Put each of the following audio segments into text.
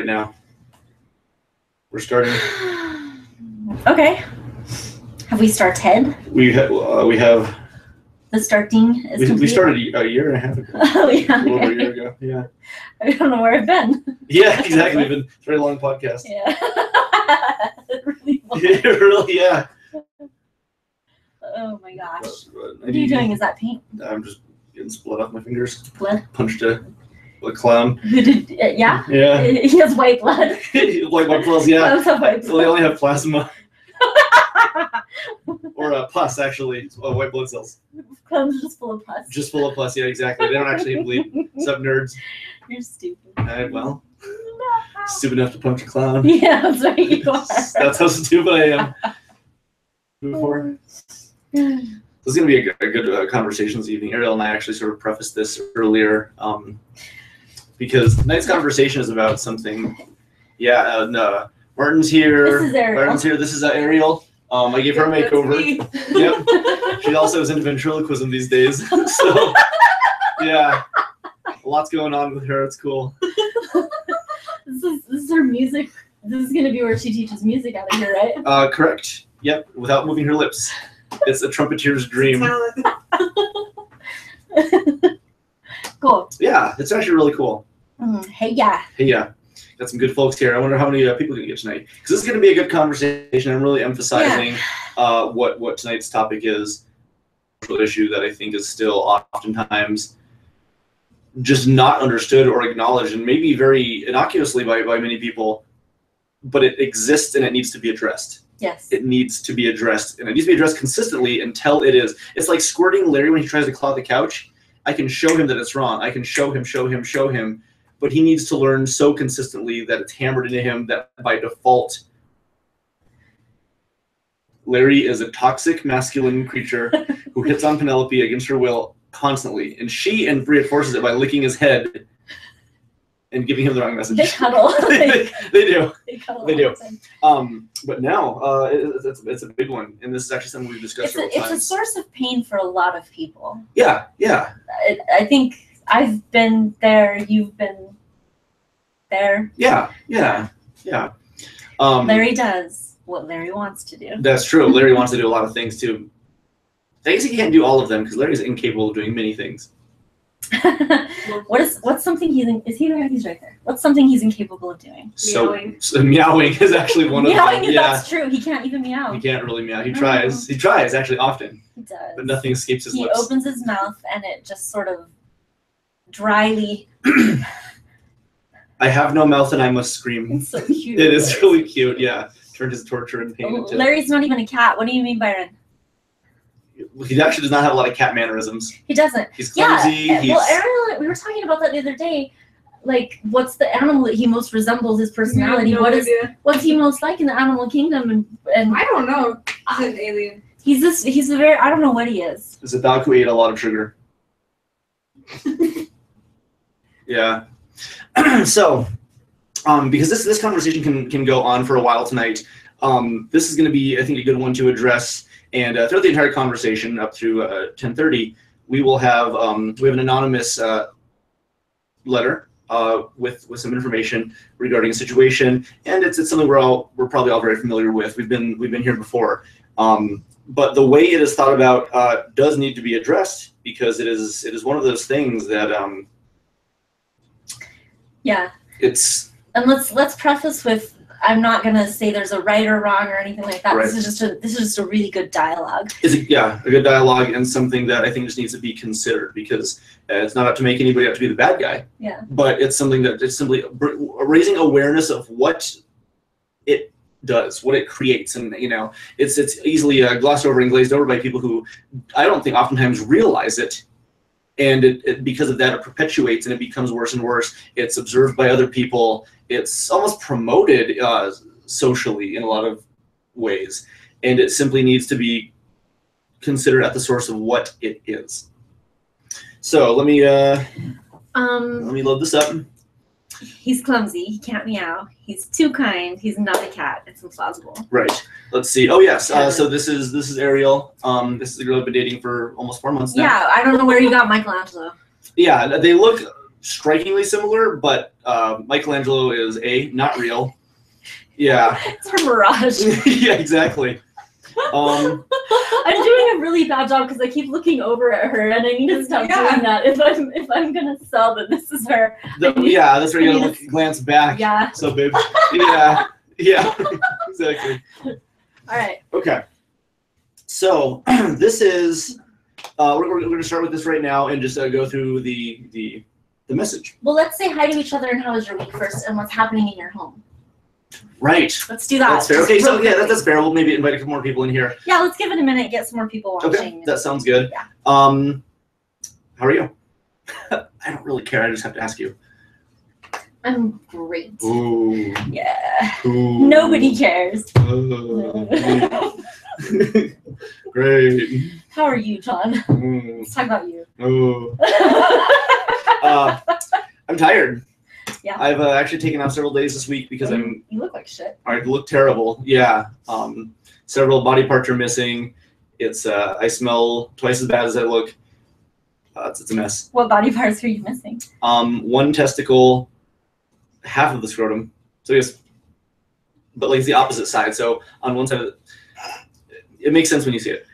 now. We're starting. Okay. Have we started? We have. The starting is complete? We started a year and a half ago. Oh, yeah. A little over a year ago, yeah. I don't know where I've been. Yeah, exactly. It's been a very long podcast. Yeah. It really was. Yeah, really, yeah. Oh my gosh. What are you doing? Is that paint? I'm just getting blood off my fingers. Blood? Punched a clown. Who did? Yeah? Yeah. He has white blood. White blood cells, yeah. Clowns have white Well, they blood. only have plasma. Or pus, actually. White blood cells. Clowns are just full of pus. Just full of pus, yeah, exactly. They don't actually bleed. Sub nerds. You're stupid. Well, stupid enough to punch a clown. Yeah, that's right, you are. That's how stupid I am. Before. This is going to be a good conversation this evening. Ariel and I actually sort of prefaced this earlier because tonight's conversation is about something. Yeah, no, Martin's here. This is Ariel. Martin's here. This is Ariel. I gave her a makeover. Yep. She also is into ventriloquism these days. So, yeah, lots going on with her. It's cool. This is her music. This is going to be where she teaches music out of here, right? Correct. Yep, without moving her lips. It's a trumpeter's dream. Cool. Yeah, it's actually really cool. Hey, yeah. Hey, yeah. Got some good folks here. I wonder how many people we can get tonight. Because this is going to be a good conversation. I'm really emphasizing what tonight's topic is. An issue that I think is still oftentimes just not understood or acknowledged, and maybe very innocuously by many people, but it exists and it needs to be addressed. Yes. It needs to be addressed, and it needs to be addressed consistently until it is. It's like squirting Larry when he tries to claw the couch. I can show him that it's wrong. I can show him, but he needs to learn so consistently that it's hammered into him that by default, Larry is a toxic masculine creature who hits on Penelope against her will constantly, and she reinforces it by licking his head and giving him the wrong message. They cuddle. They do. They cuddle. They do. But now it's a big one, and this is actually something we've discussed several times. It's a source of pain for a lot of people. Yeah, yeah. I think I've been there. You've been there. Yeah, yeah, yeah. Larry does what Larry wants to do. That's true. Larry wants to do a lot of things too. I guess he can't do all of them because Larry's incapable of doing many things. What's something he's right there. What's something he's incapable of doing? Meowing. So meowing is actually one of them. Meowing, that's true. He can't even meow. He can't really meow. He tries. He tries actually often. He does. But nothing escapes his lips. He opens his mouth and it just sort of dryly. I have no mouth and I must scream. It's so cute. It is really cute. Yeah, turned his torture and pain into. Larry's not even a cat. What do you mean, Byron? He actually does not have a lot of cat mannerisms. He doesn't. He's clumsy. Yeah. Well, Ariel, we were talking about that the other day. Like, what's the animal that he most resembles his personality? What's he most like in the animal kingdom? And I don't know. He's an alien. He's a very, I don't know what he is. He's a dog who ate a lot of sugar. Yeah. So, because this conversation can go on for a while tonight, this is going to be, I think, a good one to address. And throughout the entire conversation, up through 10:30, we will have an anonymous letter with some information regarding a situation, and it's something we're probably all very familiar with. We've been here before, but the way it is thought about does need to be addressed because it is one of those things that yeah. And let's preface with, I'm not gonna say there's a right or wrong or anything like that. Right. This is just a really good dialogue. A good dialogue and something that I think just needs to be considered because it's not up to make anybody out to be the bad guy. Yeah. But it's something that it's simply raising awareness of what it does, what it creates, and it's easily glossed over and glazed over by people who I don't think oftentimes realize it. And it because of that, it perpetuates and it becomes worse and worse. It's observed by other people. It's almost promoted socially in a lot of ways. And it simply needs to be considered at the source of what it is. So let me load this up. He's clumsy. He can't meow. He's too kind. He's not a cat. It's implausible. Right. Let's see. Oh yes. So this is Ariel. This is a girl I've been dating for almost 4 months now. Yeah. I don't know where you got Michelangelo. Yeah. They look strikingly similar, but Michelangelo is not real. Yeah. It's her mirage. Yeah, exactly. I'm doing a really bad job because I keep looking over at her, and I need to stop doing that. If I'm gonna sell that this is her. That's where you gotta glance back. Yeah. So, babe. Yeah. Yeah. Exactly. All right. Okay. So this is we're going to start with this right now and just go through the message. Well, let's say hi to each other and how was your week first, and what's happening in your home. Right. Let's do that. That's fair. Okay, so yeah, that's fair. We'll maybe invite a couple more people in here. Yeah, let's give it a minute, get some more people watching. Okay, that sounds good. Yeah. How are you? I don't really care. I just have to ask you. I'm great. Ooh. Yeah. Ooh. Nobody cares. Great. How are you, John? Mm. Let's talk about you. Oh. I'm tired. Yeah. I've actually taken off several days this week because You look like shit. I look terrible. Yeah. Several body parts are missing. It's I smell twice as bad as I look. It's a mess. What body parts are you missing? One testicle, half of the scrotum. So yes, but like it's the opposite side. So on one side, it makes sense when you see it.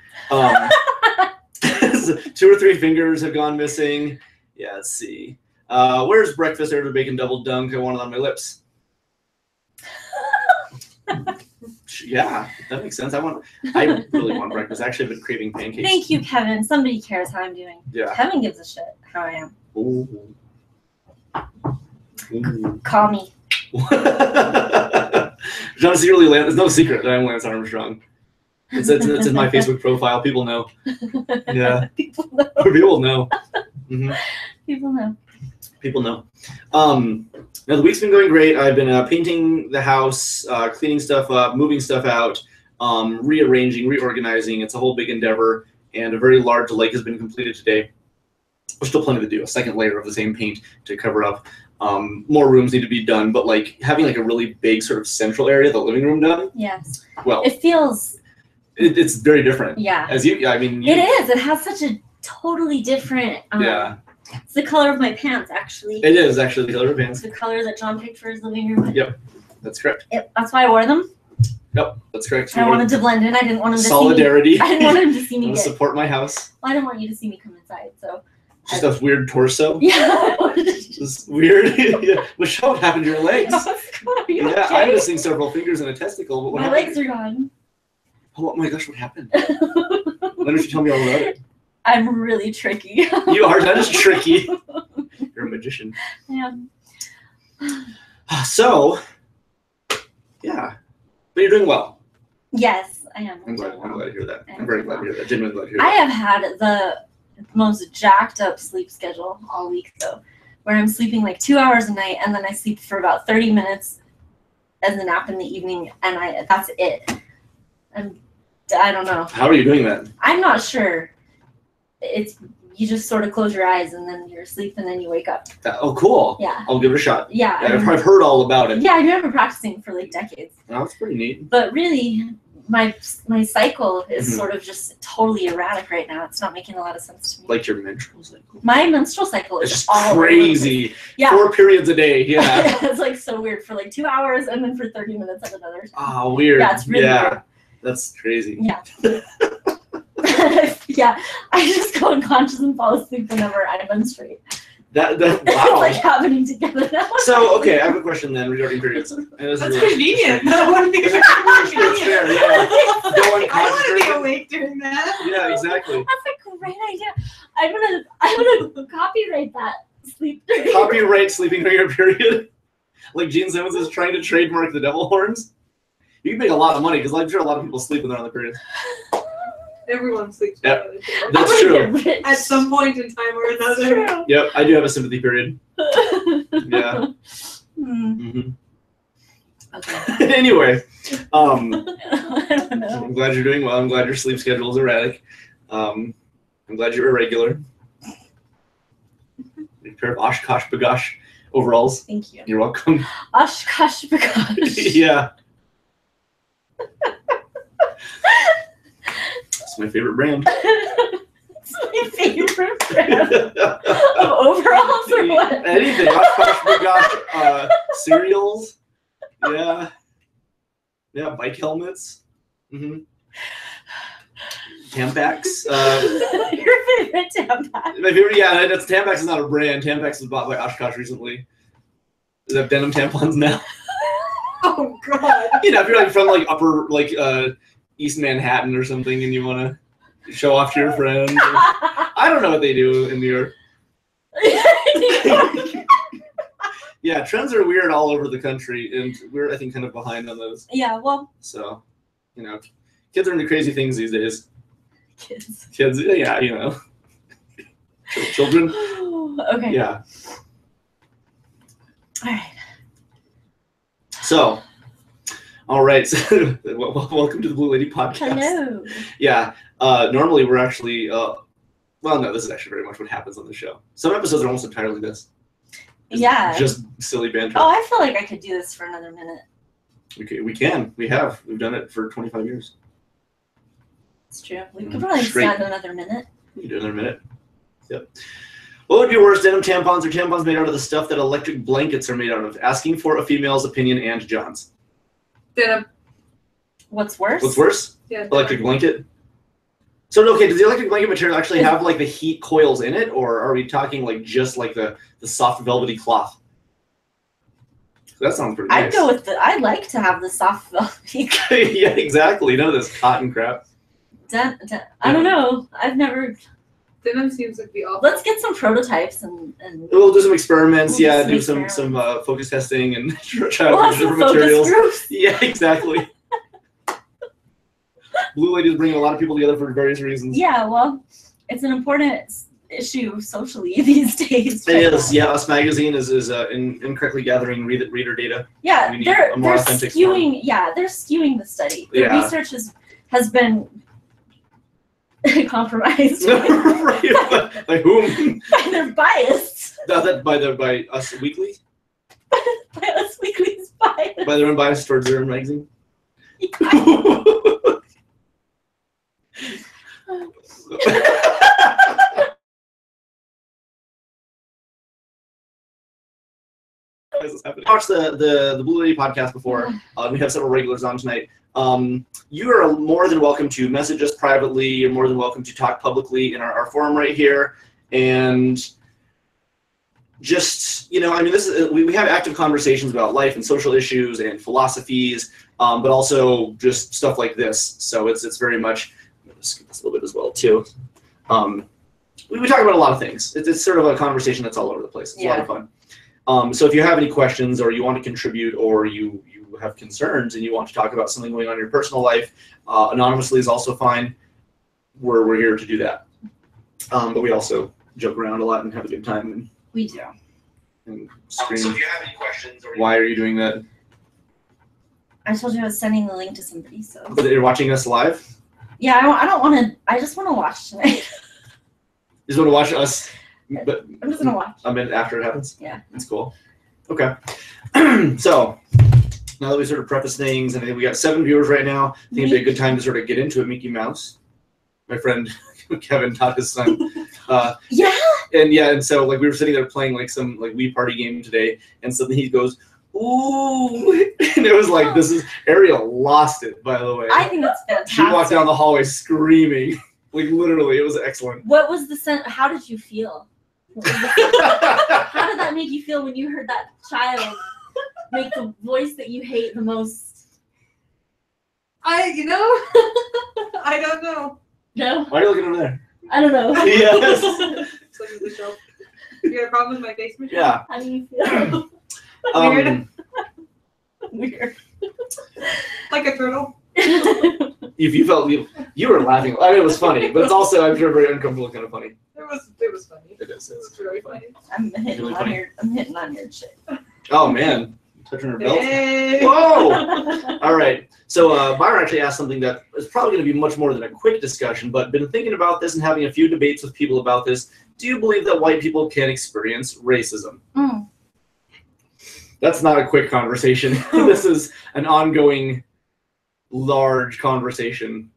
2 or 3 fingers have gone missing. Yeah, let's see. Where's breakfast? There's a bacon double dunk. I want it on my lips. Yeah, that makes sense. I really want breakfast. Actually, I've been craving pancakes. Thank you, Kevin. Somebody cares how I'm doing. Yeah. Kevin gives a shit how I am. Ooh. Ooh. Call me. John secretly Lance. It's no secret that I'm Lance Armstrong. It's in my Facebook profile. People know. Yeah. People know. People know. Mm-hmm. People know. People know. Now the week's been going great. I've been painting the house, cleaning stuff up, moving stuff out, rearranging, reorganizing. It's a whole big endeavor, and a very large lake has been completed today. There's still plenty to do. A second layer of the same paint to cover up. More rooms need to be done, but like having like a really big sort of central area, the living room done. Yes. Well, it feels. It's very different. Yeah. As you, I mean. It is. It has such a totally different. Yeah. It's the color of my pants, actually. It is actually the color of It's pants. the color that John picked for his living room. Yep, that's correct. That's why I wore them. Yep, that's correct. I wanted to blend in. I didn't want him to Solidarity. see me. I didn't want him to see me I want to support my house. Well, I didn't want you to see me come inside, so. Just a weird torso. Yeah. Just weird. Yeah. Michelle, what happened to your legs? Are you Yeah, okay? I'm missing several fingers and a testicle. But what My happened? legs are gone. Oh my gosh, what happened? Why don't you tell me all about it? I'm really tricky. You are not just tricky. You're a magician. Yeah. So, yeah, but you're doing well. Yes, I am. I'm glad to hear that. I'm I'm very glad to hear that. Genuinely glad to hear I that. have had the most jacked up sleep schedule all week, though, where I'm sleeping like 2 hours a night, and then I sleep for about 30 minutes as a nap in the evening, and that's it. I don't know. How are you doing that? I'm not sure. You just sort of close your eyes and then you're asleep and then you wake up. Oh, cool. Yeah. I'll give it a shot. Yeah. I've heard all about it. Yeah, I remember practicing for like decades. Oh, that's pretty neat. But really, my cycle is Mhm. sort of just totally erratic right now. It's not making a lot of sense to me. Like your menstrual cycle. My menstrual cycle It's is just all over the place. crazy. Yeah. 4 periods a day. Yeah. It's like so weird for like 2 hours and then for 30 minutes at another time. Oh, weird. Yeah, it's really weird. That's crazy. Yeah. Yeah, I just go unconscious and fall asleep whenever I menstruate. That It's wow. like happening together now. So okay, I have a question then regarding periods. And this is That's really- convenient. That wouldn't be very That's convenient. fair, yeah. Go I unconscious want to be during- awake during that. Yeah, exactly. That's a great idea. I'm gonna copyright that sleep. Copyright sleeping during your period. Like Gene Simmons is trying to trademark the devil horns. You can make a lot of money because I'm sure a lot of people sleep when they're on the period. Everyone sleeps. Yep. together. That's I'm true. gonna get rich. At some point in time or It's another. true. Yep, I do have a sympathy period. Yeah. Hmm, hmm okay. Anyway, I don't know. I'm glad you're doing well. I'm glad your sleep schedule is erratic. I'm glad you're irregular. A pair of Oshkosh Bagosh overalls. Thank you. You're welcome. Oshkosh Bagosh. Yeah. That's my favorite brand. It's my My favorite brand of overalls or what? Anything. Oshkosh B'gosh, cereals. Yeah. Yeah, bike helmets. Mm-hmm. Tampax. Your favorite Tampax. My favorite, yeah, that's Tampax is not a brand. Tampax was bought by Oshkosh recently. They have denim tampons now. Oh god. You know, if you're like from like upper like East Manhattan or something, and you want to show off to your friends. I don't know what they do in New York. Yeah, trends are weird all over the country, and we're I think kind of behind on those. Yeah, well, So, you know, kids are into crazy things these days. kids. Kids, yeah, you know, children. Okay. Yeah. All right. So, all right. So, welcome to the Blue Lady Podcast. Hello. Yeah. Normally we're actually, well, no, this is actually very much what happens on the show. Some episodes are almost entirely this. Yeah. Just silly banter. Oh, I feel like I could do this for another minute. We can. We have. We've done it for 25 years. It's true. We could probably Straight. stand another minute. We can do another minute. Yep. What would be worse, denim tampons or tampons made out of the stuff that electric blankets are made out of? Asking for a female's opinion and John's. Denim. What's worse? What's worse? Yeah. Electric blanket? So, okay, does the electric blanket material actually have, like, the heat coils in it? Or are we talking, like, just, like, the soft velvety cloth? That sounds pretty nice. I'd go with I'd like to have the soft velvety. Yeah, exactly. None of this cotton crap. I don't know. I've never. Denim seems like the awful. Let's get some prototypes and We'll do some experiments, We'll do yeah, some do some experiments. focus testing and try we'll out have different some focus materials. groups. Yeah, exactly. Blue Lady is bringing a lot of people together for various reasons. Yeah, well, it's an important issue socially these days. It is, yeah. Us Magazine is incorrectly gathering reader data. Yeah, We need they're a more authentic skewing. Yeah, they're skewing the study. The Yeah. research has been compromised. Right, by whom? They're biased. By Us Weekly? By Us Weekly's biased. By their own bias towards their own magazine? Watched the Blue Lady podcast before. We have several regulars on tonight. You are more than welcome to message us privately. You're more than welcome to talk publicly in our forum right here. And just, you know, I mean, this is we have active conversations about life and social issues and philosophies, but also just stuff like this. So it's very much, I'm going to skip this a little bit as well too. We talk about a lot of things. It's sort of a conversation that's all over the place. It's a lot of fun. So if you have any questions or you want to contribute or you have concerns and you want to talk about something going on in your personal life, anonymously is also fine. We're here to do that. But we also joke around a lot and have a good time and We do. scream. So if you have any questions or Why are you doing that? I told you I was sending the link to somebody, so. But you're watching us live? Yeah, I don't want to. I just want to watch tonight. You just want to watch us, but I'm just gonna watch. a minute after it happens? Yeah. That's cool. Okay. So, now that we sort of preface things, and I think we got 7 viewers right now, I think it'd be a good time to sort of get into it. Mickey Mouse. My friend Kevin taught his son. Yeah. And so like we were sitting there playing like some like Wii party game today, and suddenly he goes, "Ooh!" And it was like, this is Ariel lost it. By the way, I think that's fantastic. she walked down the hallway screaming, like literally, it was excellent. What was the How did you feel? How did that make you feel when you heard that child make the voice that you hate the most? I don't know. No, Why are you looking over there? I don't know. Yes. It's under the shelf. You got a problem with my basement? Yeah. How do you feel? Weird. Weird. Like a turtle. If you felt you were laughing, I mean it was funny, but it's also I'm sure very uncomfortable, kind of funny. It was funny. It is. It was really funny. I'm hitting Really on funny. your shit. Oh man, touching her belt. Hey. Whoa! All right. So Byron actually asked something that is probably going to be much more than a quick discussion, but been thinking about this and having a few debates with people about this. Do you believe that white people can experience racism? Mm. That's not a quick conversation. This is an ongoing, large conversation.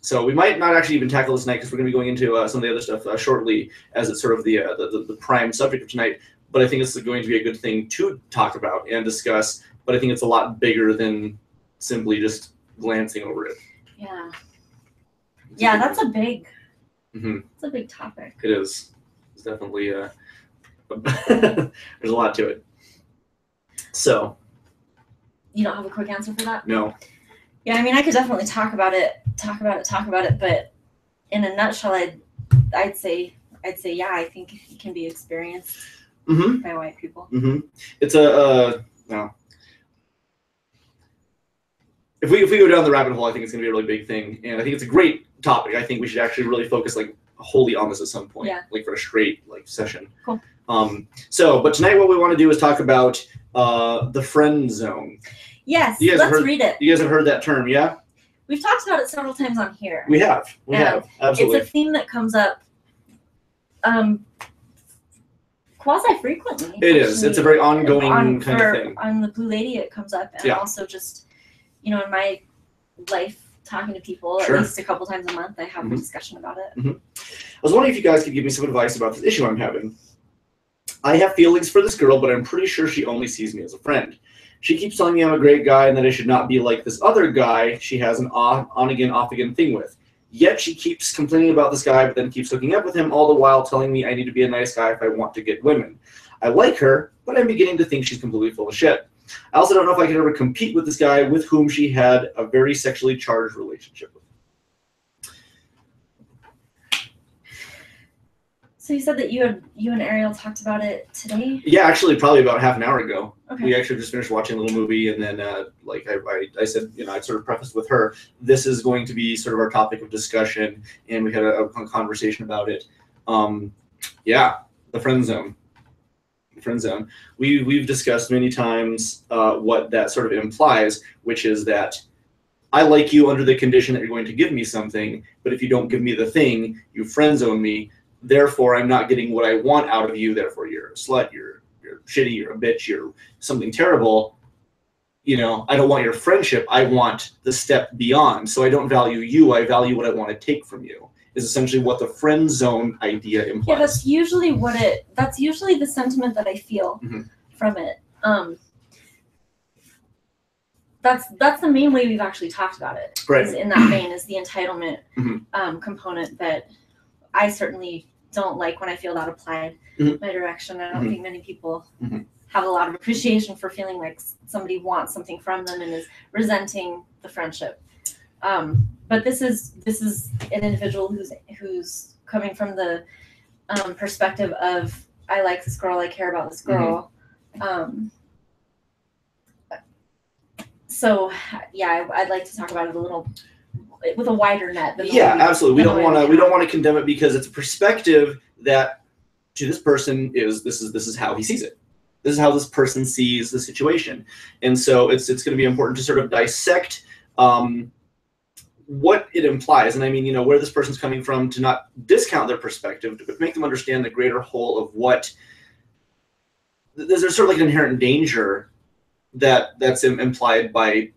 So we might not actually even tackle this tonight because we're going to be going into some of the other stuff shortly, as it's sort of the prime subject of tonight. But I think it's going to be a good thing to talk about and discuss. But I think it's a lot bigger than simply just glancing over it. Yeah. Yeah, that's a big. Mm-hmm. It's a big topic. It is. It's definitely there's a lot to it. So. You don't have a quick answer for that? No. Yeah, I mean, I could definitely talk about it, but in a nutshell, I'd say, yeah, I think it can be experienced by white people. It's well, if we go down the rabbit hole, I think it's going to be a really big thing, and I think it's a great topic. I think we should actually really focus like wholly on this at some point, like for a straight like session. Cool. But tonight what we want to do is talk about the friend zone. Yes, let's read it. You guys have heard that term, yeah? We've talked about it several times on here. We have, absolutely. It's a theme that comes up quasi-frequently. It is. It's a very ongoing kind of thing. On the Blue Lady, it comes up, and also just, in my life, talking to people at least a couple times a month, I have a discussion about it. I was wondering if you guys could give me some advice about this issue I'm having. I have feelings for this girl, but I'm pretty sure she only sees me as a friend. She keeps telling me I'm a great guy and that I should not be like this other guy she has an on-again, off-again thing with. Yet she keeps complaining about this guy, but then keeps hooking up with him, all the while telling me I need to be a nice guy if I want to get women. I like her, but I'm beginning to think she's completely full of shit. I also don't know if I can ever compete with this guy with whom she had a very sexually charged relationship with. So you said that you and Ariel talked about it today? Yeah, actually, probably about half an hour ago. Okay. We actually just finished watching a little movie, and then, I said, I sort of prefaced with her, this is going to be sort of our topic of discussion, and we had a conversation about it. The friend zone. The friend zone. We've discussed many times what that sort of implies, which is that I like you under the condition that you're going to give me something, but if you don't give me the thing, you friend zone me. Therefore, I'm not getting what I want out of you. Therefore, you're a slut, you're shitty, you're a bitch, you're something terrible. I don't want your friendship. I want the step beyond. So I don't value you. I value what I want to take from you, is essentially what the friend zone idea implies. Yeah, that's usually the sentiment that I feel from it. That's the main way we've actually talked about it. Right. Is in that vein is the entitlement component that I certainly don't like when I feel that applied my direction. I don't think many people have a lot of appreciation for feeling like somebody wants something from them and is resenting the friendship. But this is an individual who's coming from the perspective of I like this girl, I care about this girl. So yeah, I'd like to talk about it a little with a wider net. Absolutely. We don't want to condemn it because it's a perspective that to this person this is how he sees it. This is how this person sees the situation, and so it's going to be important to sort of dissect what it implies. And I mean, where this person's coming from, to not discount their perspective, but make them understand the greater whole of what there's sort of like an inherent danger that's implied by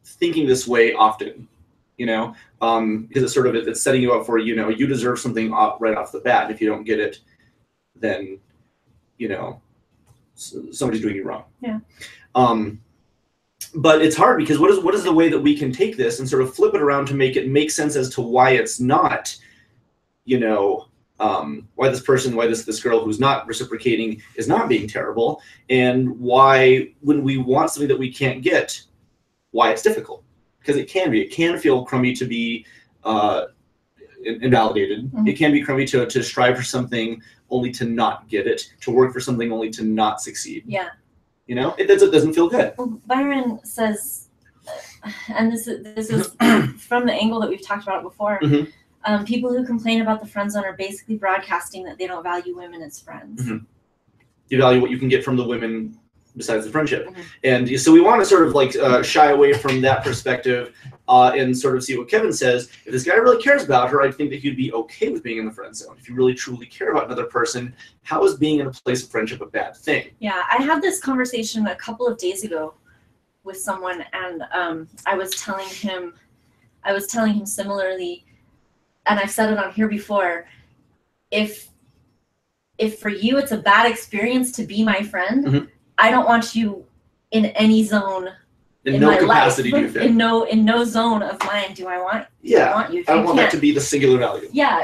thinking this way often. Because it's sort of it's setting you up for you deserve something right off the bat. And if you don't get it, then somebody's doing you wrong. Yeah. But it's hard because what is the way that we can take this and sort of flip it around to make it make sense as to why it's not, why this girl who's not reciprocating is not being terrible, and why when we want something that we can't get, why it's difficult. Because it can feel crummy to be invalidated. It can be crummy to strive for something only to not get it, to work for something only to not succeed. Yeah. It doesn't feel good. Well, Byron says, and this is from the angle that we've talked about before, people who complain about the friend zone are basically broadcasting that they don't value women as friends. You value what you can get from the women besides the friendship. And so we want to sort of shy away from that perspective and sort of see what Kevin says. If this guy really cares about her, I think that he'd be okay with being in the friend zone. If you really truly care about another person, how is being in a place of friendship a bad thing? Yeah, I had this conversation a couple of days ago with someone, and I was telling him I was telling him similarly, and I've said it on here before, if for you it's a bad experience to be my friend, Mhm. I don't want you in any zone In in no my capacity life. do you fit. In no zone of mine do I want Yeah. want you. If I don't you want that can't- to be the singular value. Yeah,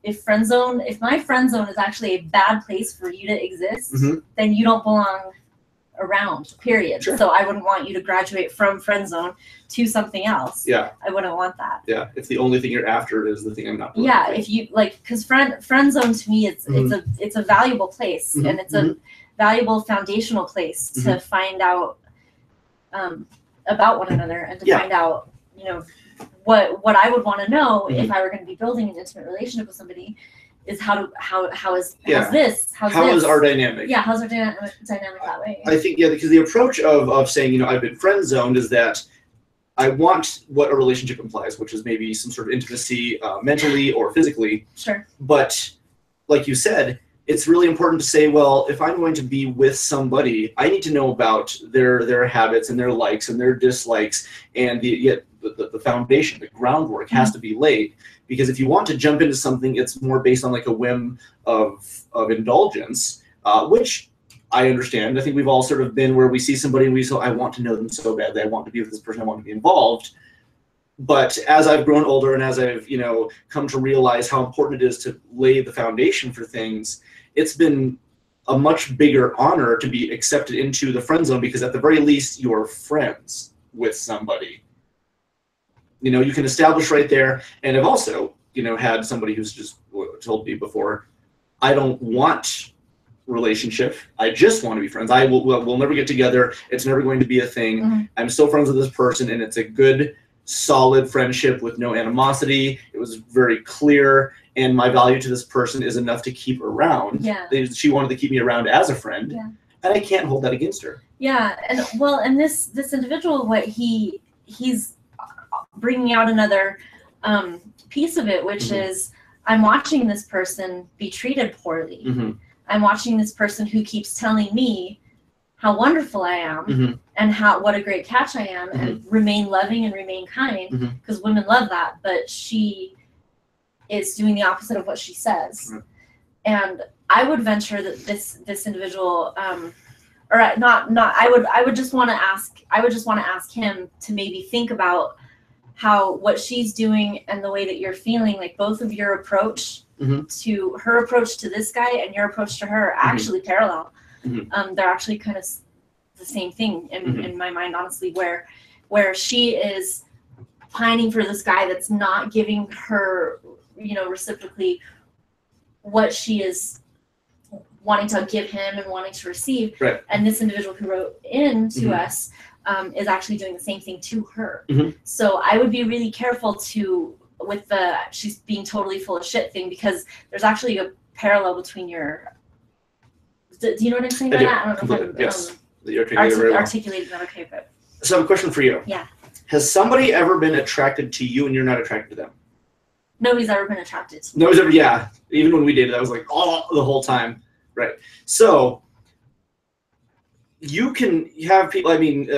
if friend zone, if my friend zone is actually a bad place for you to exist, Mhm. then you don't belong around. Period. Sure. So I wouldn't want you to graduate from friend zone to something else. Yeah. I wouldn't want that. Yeah. If the only thing you're after is the thing I'm not. Yeah, if you like, because friend zone to me, it's a valuable place, Mhm. and it's a valuable foundational place to find out about one another, and to Yeah. find out, you know, what I would want to know Mhm. if I were going to be building an intimate relationship with somebody is Yeah. how's this How is our dynamic? yeah, how's our dynamic that way. I think, yeah, because the approach of saying, you know, I've been friend zoned is that I want what a relationship implies, which is maybe some sort of intimacy, mentally or physically. Sure. But like you said, it's really important to say, well, if I'm going to be with somebody, I need to know about their habits and their likes and their dislikes, and the foundation, the groundwork has to be laid. Because if you want to jump into something, it's more based on like a whim of indulgence, which I understand. I think we've all sort of been where we see somebody and we say, I want to know them so badly. I want to be with this person. I want to be involved. But as I've grown older and as I've, you know, come to realize how important it is to lay the foundation for things, it's been a much bigger honor to be accepted into the friend zone, because at the very least you're friends with somebody. You know, you can establish right there. And I've also, you know, had somebody who's just told me before, I don't want relationship. I just want to be friends. We'll never get together. It's never going to be a thing. Mhm. I'm still friends with this person, and it's a good, solid friendship with no animosity. It was very clear, and my value to this person is enough to keep around. Yeah. She wanted to keep me around as a friend, Yeah. and I can't hold that against her. Yeah, and this individual, what he's bringing out another piece of it, which is, I'm watching this person be treated poorly. Mm-hmm. I'm watching this person who keeps telling me how wonderful I am Mm-hmm. and what a great catch I am, and remain loving and remain kind, because women love that, but she is doing the opposite of what she says. Right. And I would venture that this individual, I would just want to ask him to maybe think about how what she's doing and the way that you're feeling, like both of your approach to her approach to this guy and your approach to her are actually parallel. They're actually kind of the same thing in my mind, honestly, where she is pining for this guy that's not giving her, you know, reciprocally what she is wanting to give him and wanting to receive. Right. And this individual who wrote in to us is actually doing the same thing to her. So I would be really careful with the she's being totally full of shit thing, because there's actually a parallel between your. Do you know what I'm saying by that? I don't know if I'm yes. You're very well. articulating that okay, but. So I have a question for you. Yeah. Has somebody ever been attracted to you and you're not attracted to them? Nobody's ever been attracted to me. Nobody's ever, yeah. Even when we dated, I was like, oh, the whole time. Right. So you can have people, I mean,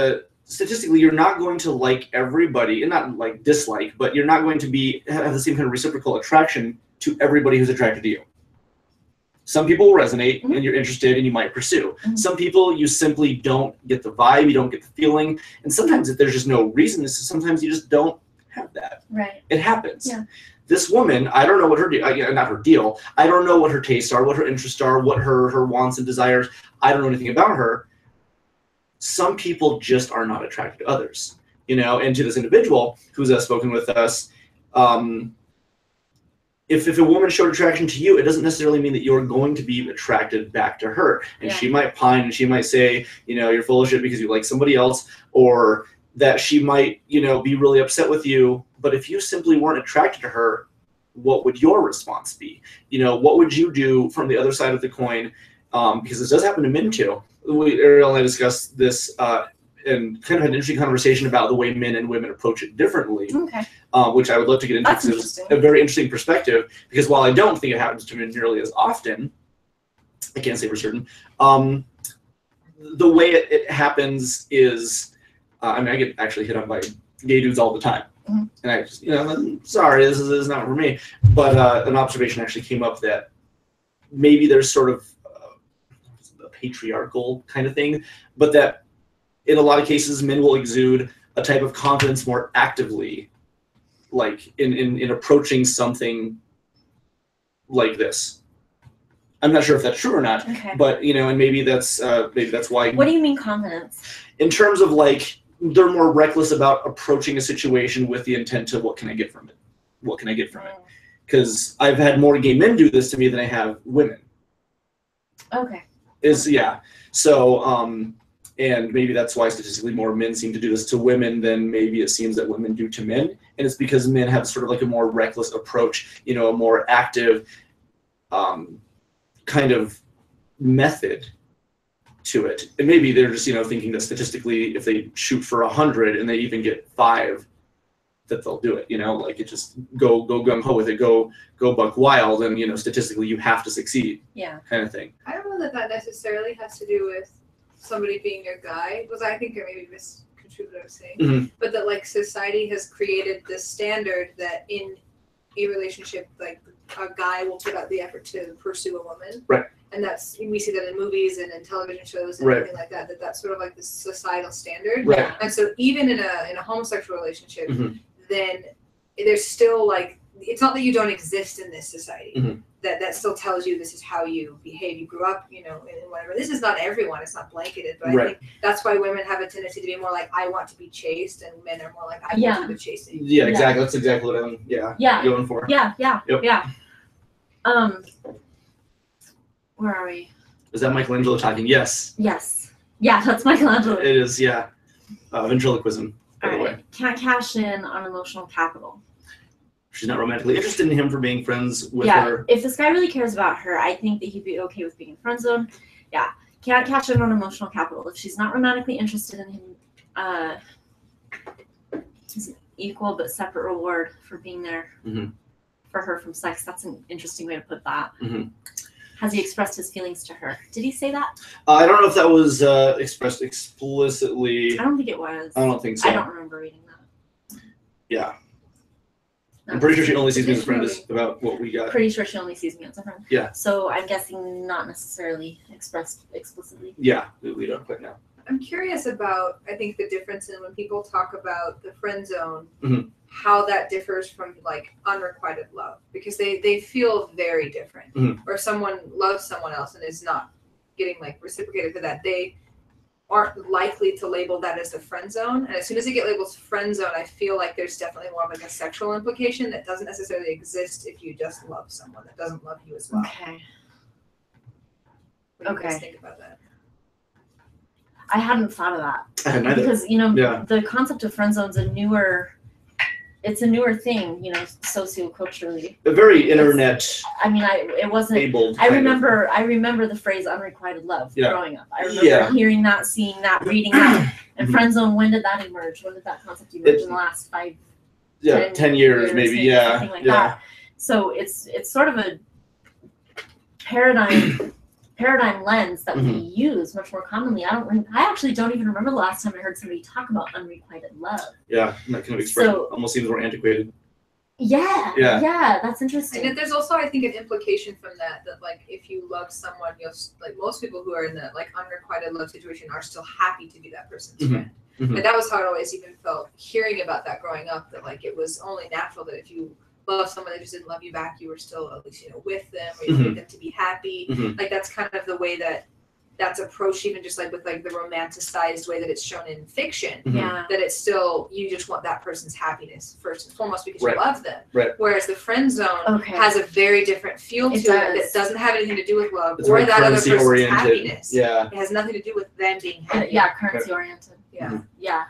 statistically, you're not going to like everybody, and not like dislike, but you're not going to have the same kind of reciprocal attraction to everybody who's attracted to you. Some people will resonate and you're interested and you might pursue. Some people, you simply don't get the vibe, you don't get the feeling. And sometimes if there's just no reason, sometimes you just don't have that. Right. It happens. Yeah. This woman, I don't know what her deal, not her deal, I don't know what her tastes are, what her interests are, what her wants and desires. I don't know anything about her. Some people just are not attracted to others, you know, and to this individual who's spoken with us, if a woman showed attraction to you, it doesn't necessarily mean that you're going to be attracted back to her. And she might pine and she might say, you know, you're full of shit because you like somebody else, or that she might, you know, be really upset with you. But if you simply weren't attracted to her, what would your response be? You know, what would you do from the other side of the coin? Because this does happen to men too. Ariel and I discussed this and kind of had an interesting conversation about the way men and women approach it differently, which I would love to get into. That's interesting. A very interesting perspective, because while I don't think it happens to men nearly as often, I can't say for certain, the way it happens is, I mean, I get actually hit on by gay dudes all the time. Mhm. And I just, I'm sorry, this is not for me. But an observation actually came up that maybe there's sort of a patriarchal kind of thing, but that in a lot of cases, men will exude a type of confidence more actively, like in approaching something like this. I'm not sure if that's true or not, Okay. but and maybe that's why. What do you mean confidence? In terms of like they're more reckless about approaching a situation with the intent of what can I get from it? What can I get from it? Because I've had more gay men do this to me than I have women. Okay. So and maybe that's why statistically more men seem to do this to women than maybe it seems that women do to men, and it's because men have sort of like a more reckless approach, a more active kind of method to it. And maybe they're just thinking that statistically if they shoot for 100 and they even get 5, that they'll do it. Like it just go gung-ho with it, go buck wild, and statistically you have to succeed. Yeah. Kind of thing. I don't know that necessarily has to do with somebody being your guy, because I think I maybe misconstrued what I was saying. Mhm. But that like society has created this standard that in a relationship, like a guy will put out the effort to pursue a woman. Right. And we see that in movies and in television shows and Right. everything like that. That's sort of like the societal standard. Right. And so even in a homosexual relationship, Mhm. then there's still like, it's not that you don't exist in this society. Mhm. That still tells you this is how you behave. You grew up, in whatever. This is not everyone. It's not blanketed, but Right. I think that's why women have a tendency to be more like, I want to be chased, and men are more like, I Yeah. want to be chasing. Yeah, exactly. That's exactly what I'm Yeah. going for. Yeah. Yep. Yeah. Where are we? Is that Michelangelo talking? Yes, Yes. Yeah, that's Michelangelo. it is. Yeah, ventriloquism. By the way, Alright. Can't cash in on emotional capital. she's not romantically interested in him for being friends with Yeah. her. If this guy really cares about her, I think that he'd be okay with being in friend zone. Yeah. Can't cash in on emotional capital. If she's not romantically interested in him, it's an equal but separate reward for being there Mhm. for her from sex. That's an interesting way to put that. Mhm. Has he expressed his feelings to her? Did he say that? I don't know if that was expressed explicitly. I don't think it was. I don't think so. I don't remember reading that. Yeah, No. I'm pretty sure she only sees me as a friend is about what we got. Pretty sure she only sees me as a friend. Yeah. So I'm guessing not necessarily expressed explicitly. Yeah, we don't quite know. I'm curious about, I think, the difference in when people talk about the friend zone, Mhm. how that differs from like unrequited love, because they feel very different. Mhm. Or someone loves someone else and is not getting like reciprocated for that, they aren't likely to label that as the friend zone. And as soon as they get labeled friend zone, I feel like there's definitely more of like a sexual implication that doesn't necessarily exist if you just love someone that doesn't love you as well. Okay. What do you guys Okay. think about that? I hadn't thought of that. I hadn't either. Because, Yeah. the concept of friend zone's a newer thing, socioculturally. A very internet I mean, it wasn't. abled. I kind of- remember the phrase unrequited love Yeah. growing up. I remember Yeah. hearing that, seeing that, reading that. And Mhm. friend zone, when did that emerge? When did that concept emerge It- in the last 5, Yeah, 10 years maybe. Yeah, something like yeah. that. So it's sort of a paradigm lens that we Mm-hmm. use much more commonly. I actually don't even remember the last time I heard somebody talk about unrequited love. Yeah, that kind of expression So- almost seems more antiquated. Yeah, Yeah. that's interesting. And there's also, I think, an implication from that like if you love someone, you'll like most people who are in the like unrequited love situation are still happy to be that person's Mhm. friend. Mhm. And that was how it always even felt hearing about that growing up. That like it was only natural that if you love someone that just didn't love you back, you were still at least with them, or you Mhm. wanted them to be happy. Mhm. Like that's kind of the way that's approached, even just like with like the romanticized way that it's shown in fiction. Mhm. Yeah. That it's still, you just want that person's happiness first and foremost because Right. you love them. Right. Whereas the friend zone Okay. has a very different feel to It it that does. doesn't have anything to do with love It's or very that other currency person's oriented. happiness. Yeah. It has nothing to do with them being happy. Yeah, currency oriented. Yeah. Yeah.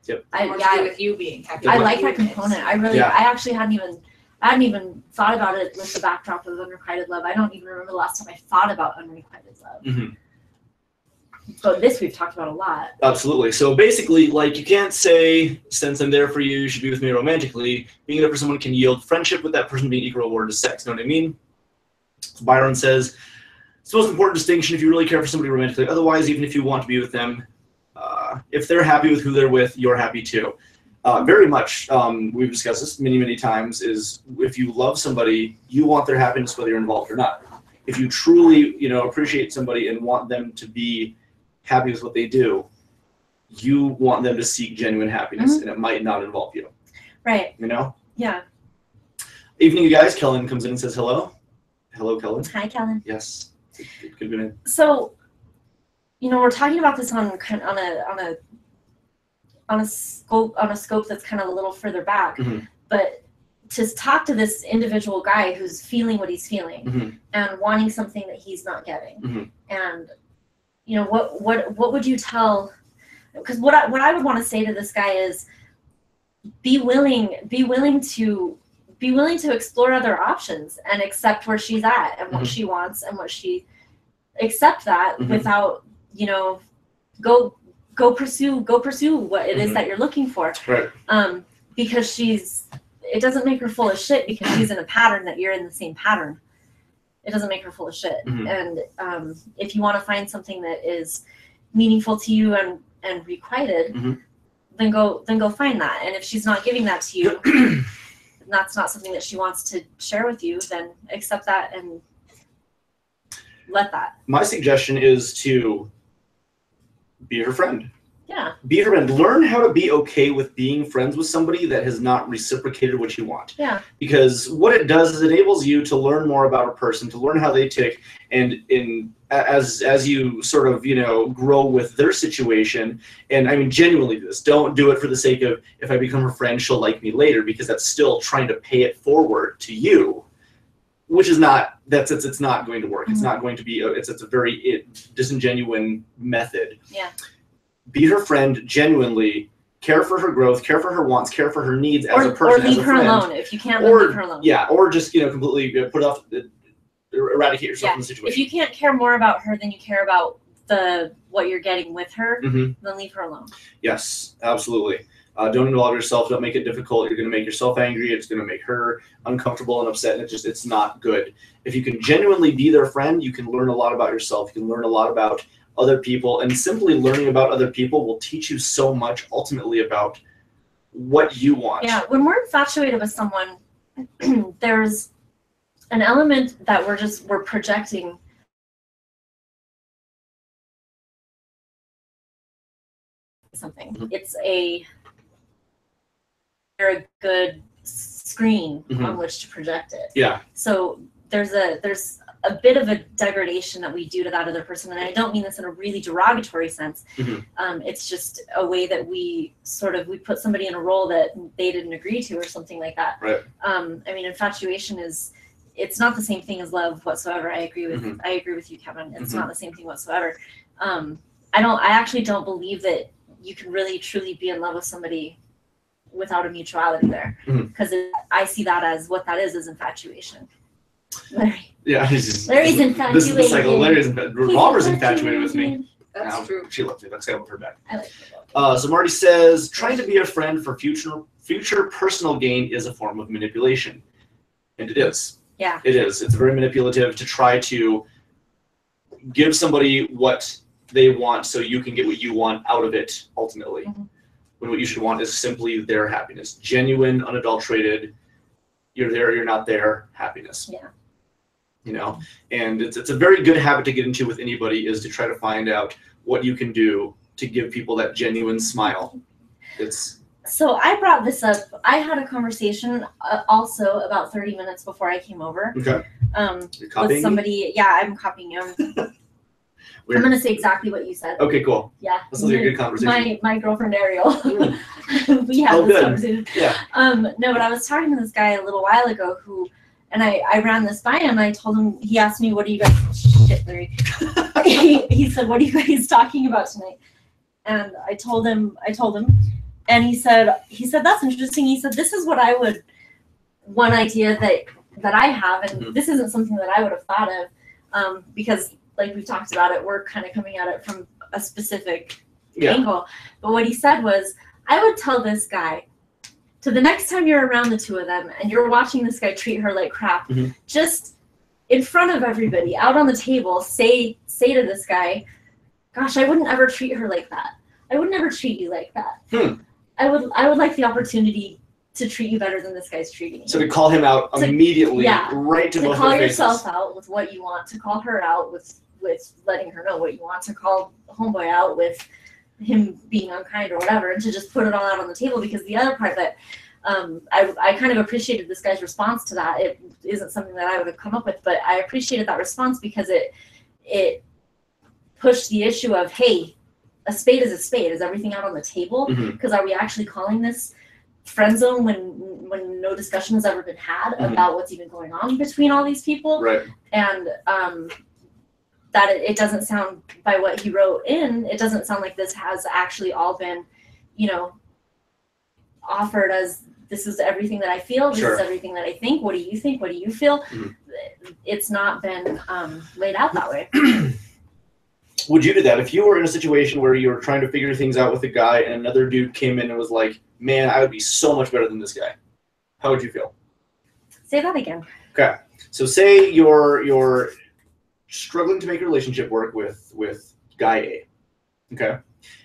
Yep. More to do with you being happy. I with like you that and component. it's- Yeah. I actually hadn't even thought about it with the backdrop of unrequited love. I don't even remember the last time I thought about unrequited love. Mhm. But this we've talked about a lot. Absolutely. So basically, like, you can't say, since I'm there for you, you should be with me romantically. Being there for someone can yield friendship with that person being equal reward to sex. Know what I mean? Byron says, it's the most important distinction if you really care for somebody romantically. Otherwise, even if you want to be with them, if they're happy with who they're with, you're happy too. very much, we've discussed this many times, is if you love somebody, you want their happiness whether you're involved or not. If you truly, appreciate somebody and want them to be happy with what they do, you want them to seek genuine happiness, and it might not involve you. Right. Yeah. Evening, you guys. Kellen comes in and says hello. Hello, Kellen. Hi, Kellen. Yes. Good evening. So, we're talking about this on a scope that's kind of a little further back, but to talk to this individual guy who's feeling what he's feeling and wanting something that he's not getting, and what would you tell? Because what I would want to say to this guy is, be willing to explore other options and accept where she's at and what she wants and what she accept that without go pursue what it is that you're looking for. Right. Because it doesn't make her full of shit because she's in a pattern that you're in the same pattern. It doesn't make her full of shit. And if you want to find something that is meaningful to you and requited, then go find that. And if she's not giving that to you, and that's not something that she wants to share with you, then accept that and let that. My suggestion is to be her friend. Yeah. Be her friend. Learn how to be okay with being friends with somebody that has not reciprocated what you want. Yeah. Because what it does is it enables you to learn more about a person, to learn how they tick, and as you sort of grow with their situation. And I mean, genuinely do this. Don't do it for the sake of, if I become her friend, she'll like me later, because that's still trying to pay it forward to you, which is not. It's not going to work. It's not going to be. It's a very disingenuous method. Yeah. Be her friend genuinely, care for her growth, care for her wants, care for her needs as a person, or leave as a her friend. alone if you can't. Leave her alone. Yeah, or just completely put off, eradicate yourself from the situation. If you can't care more about her than you care about what you're getting with her, then leave her alone. Yes, absolutely. Don't involve yourself. Don't make it difficult. You're going to make yourself angry. It's going to make her uncomfortable and upset, and it's not good. If you can genuinely be their friend, you can learn a lot about yourself. You can learn a lot about other people, and simply learning about other people will teach you so much ultimately about what you want. Yeah, when we're infatuated with someone, there's an element that we're projecting something. It's a very good screen on which to project it. Yeah. So there's a bit of a degradation that we do to that other person, and I don't mean this in a really derogatory sense. It's just a way that we put somebody in a role that they didn't agree to, or something like that. Right. I mean, infatuation it's not the same thing as love whatsoever. I agree with you, Kevin. It's not the same thing whatsoever. I actually don't believe that you can really truly be in love with somebody without a mutuality there, because I see that as what that is infatuation. Larry. Yeah, Larry's infatuated. This is the cycle. Revolver's infatuated with me. That's true. She loves me. Let's get her back. I like her. So Marty says, trying to be a friend for future personal gain is a form of manipulation, and it is. Yeah. It is. It's very manipulative to try to give somebody what they want so you can get what you want out of it ultimately. When what you should want is simply their happiness, genuine, unadulterated. You're there, you're not there, happiness. Yeah. And it's a very good habit to get into with anybody, is to try to find out what you can do to give people that genuine smile. So I brought this up. I had a conversation also about 30 minutes before I came over. Okay. You're copying with somebody. me? Yeah, I'm copying you. I'm going to say exactly what you said. Okay, cool. Yeah. This will be a good conversation. My girlfriend Ariel. We had this conversation. Yeah. No, but I was talking to this guy a little while ago and I ran this by him, and I told him, he asked me, what do you guys, shit, Larry. he said, what are you guys talking about tonight? And I told him, and he said, that's interesting. He said, this is what one idea that I have, and this isn't something that I would have thought of, because like we've talked about it, we're kind of coming at it from a specific angle. But what he said was, I would tell this guy, to the next time you're around the two of them and you're watching this guy treat her like crap, just in front of everybody, out on the table, say to this guy, gosh, I wouldn't ever treat her like that. I would never treat you like that. I would like the opportunity to treat you better than this guy's treating you. So to call him out immediately, yeah, right to to both call their faces. yourself out with what you want, to call her out with letting her know what you want, to call homeboy out with him being unkind or whatever, and to just put it all out on the table. Because the other part that I kind of appreciated this guy's response to that. It isn't something that I would have come up with, but I appreciated that response because it pushed the issue of, hey, a spade is a spade. Is everything out on the table? Because are we actually calling this friend zone when no discussion has ever been had about what's even going on between all these people? Right. And that it doesn't sound, by what he wrote in, it doesn't sound like this has actually all been, offered as, this is everything that I feel, this is everything that I think, what do you think, what do you feel? It's not been laid out that way. Would you do that if you were in a situation where you were trying to figure things out with a guy and another dude came in and was like, man, I would be so much better than this guy? How would you feel? Say that again. Okay. So say you're struggling to make a relationship work with guy A. Okay.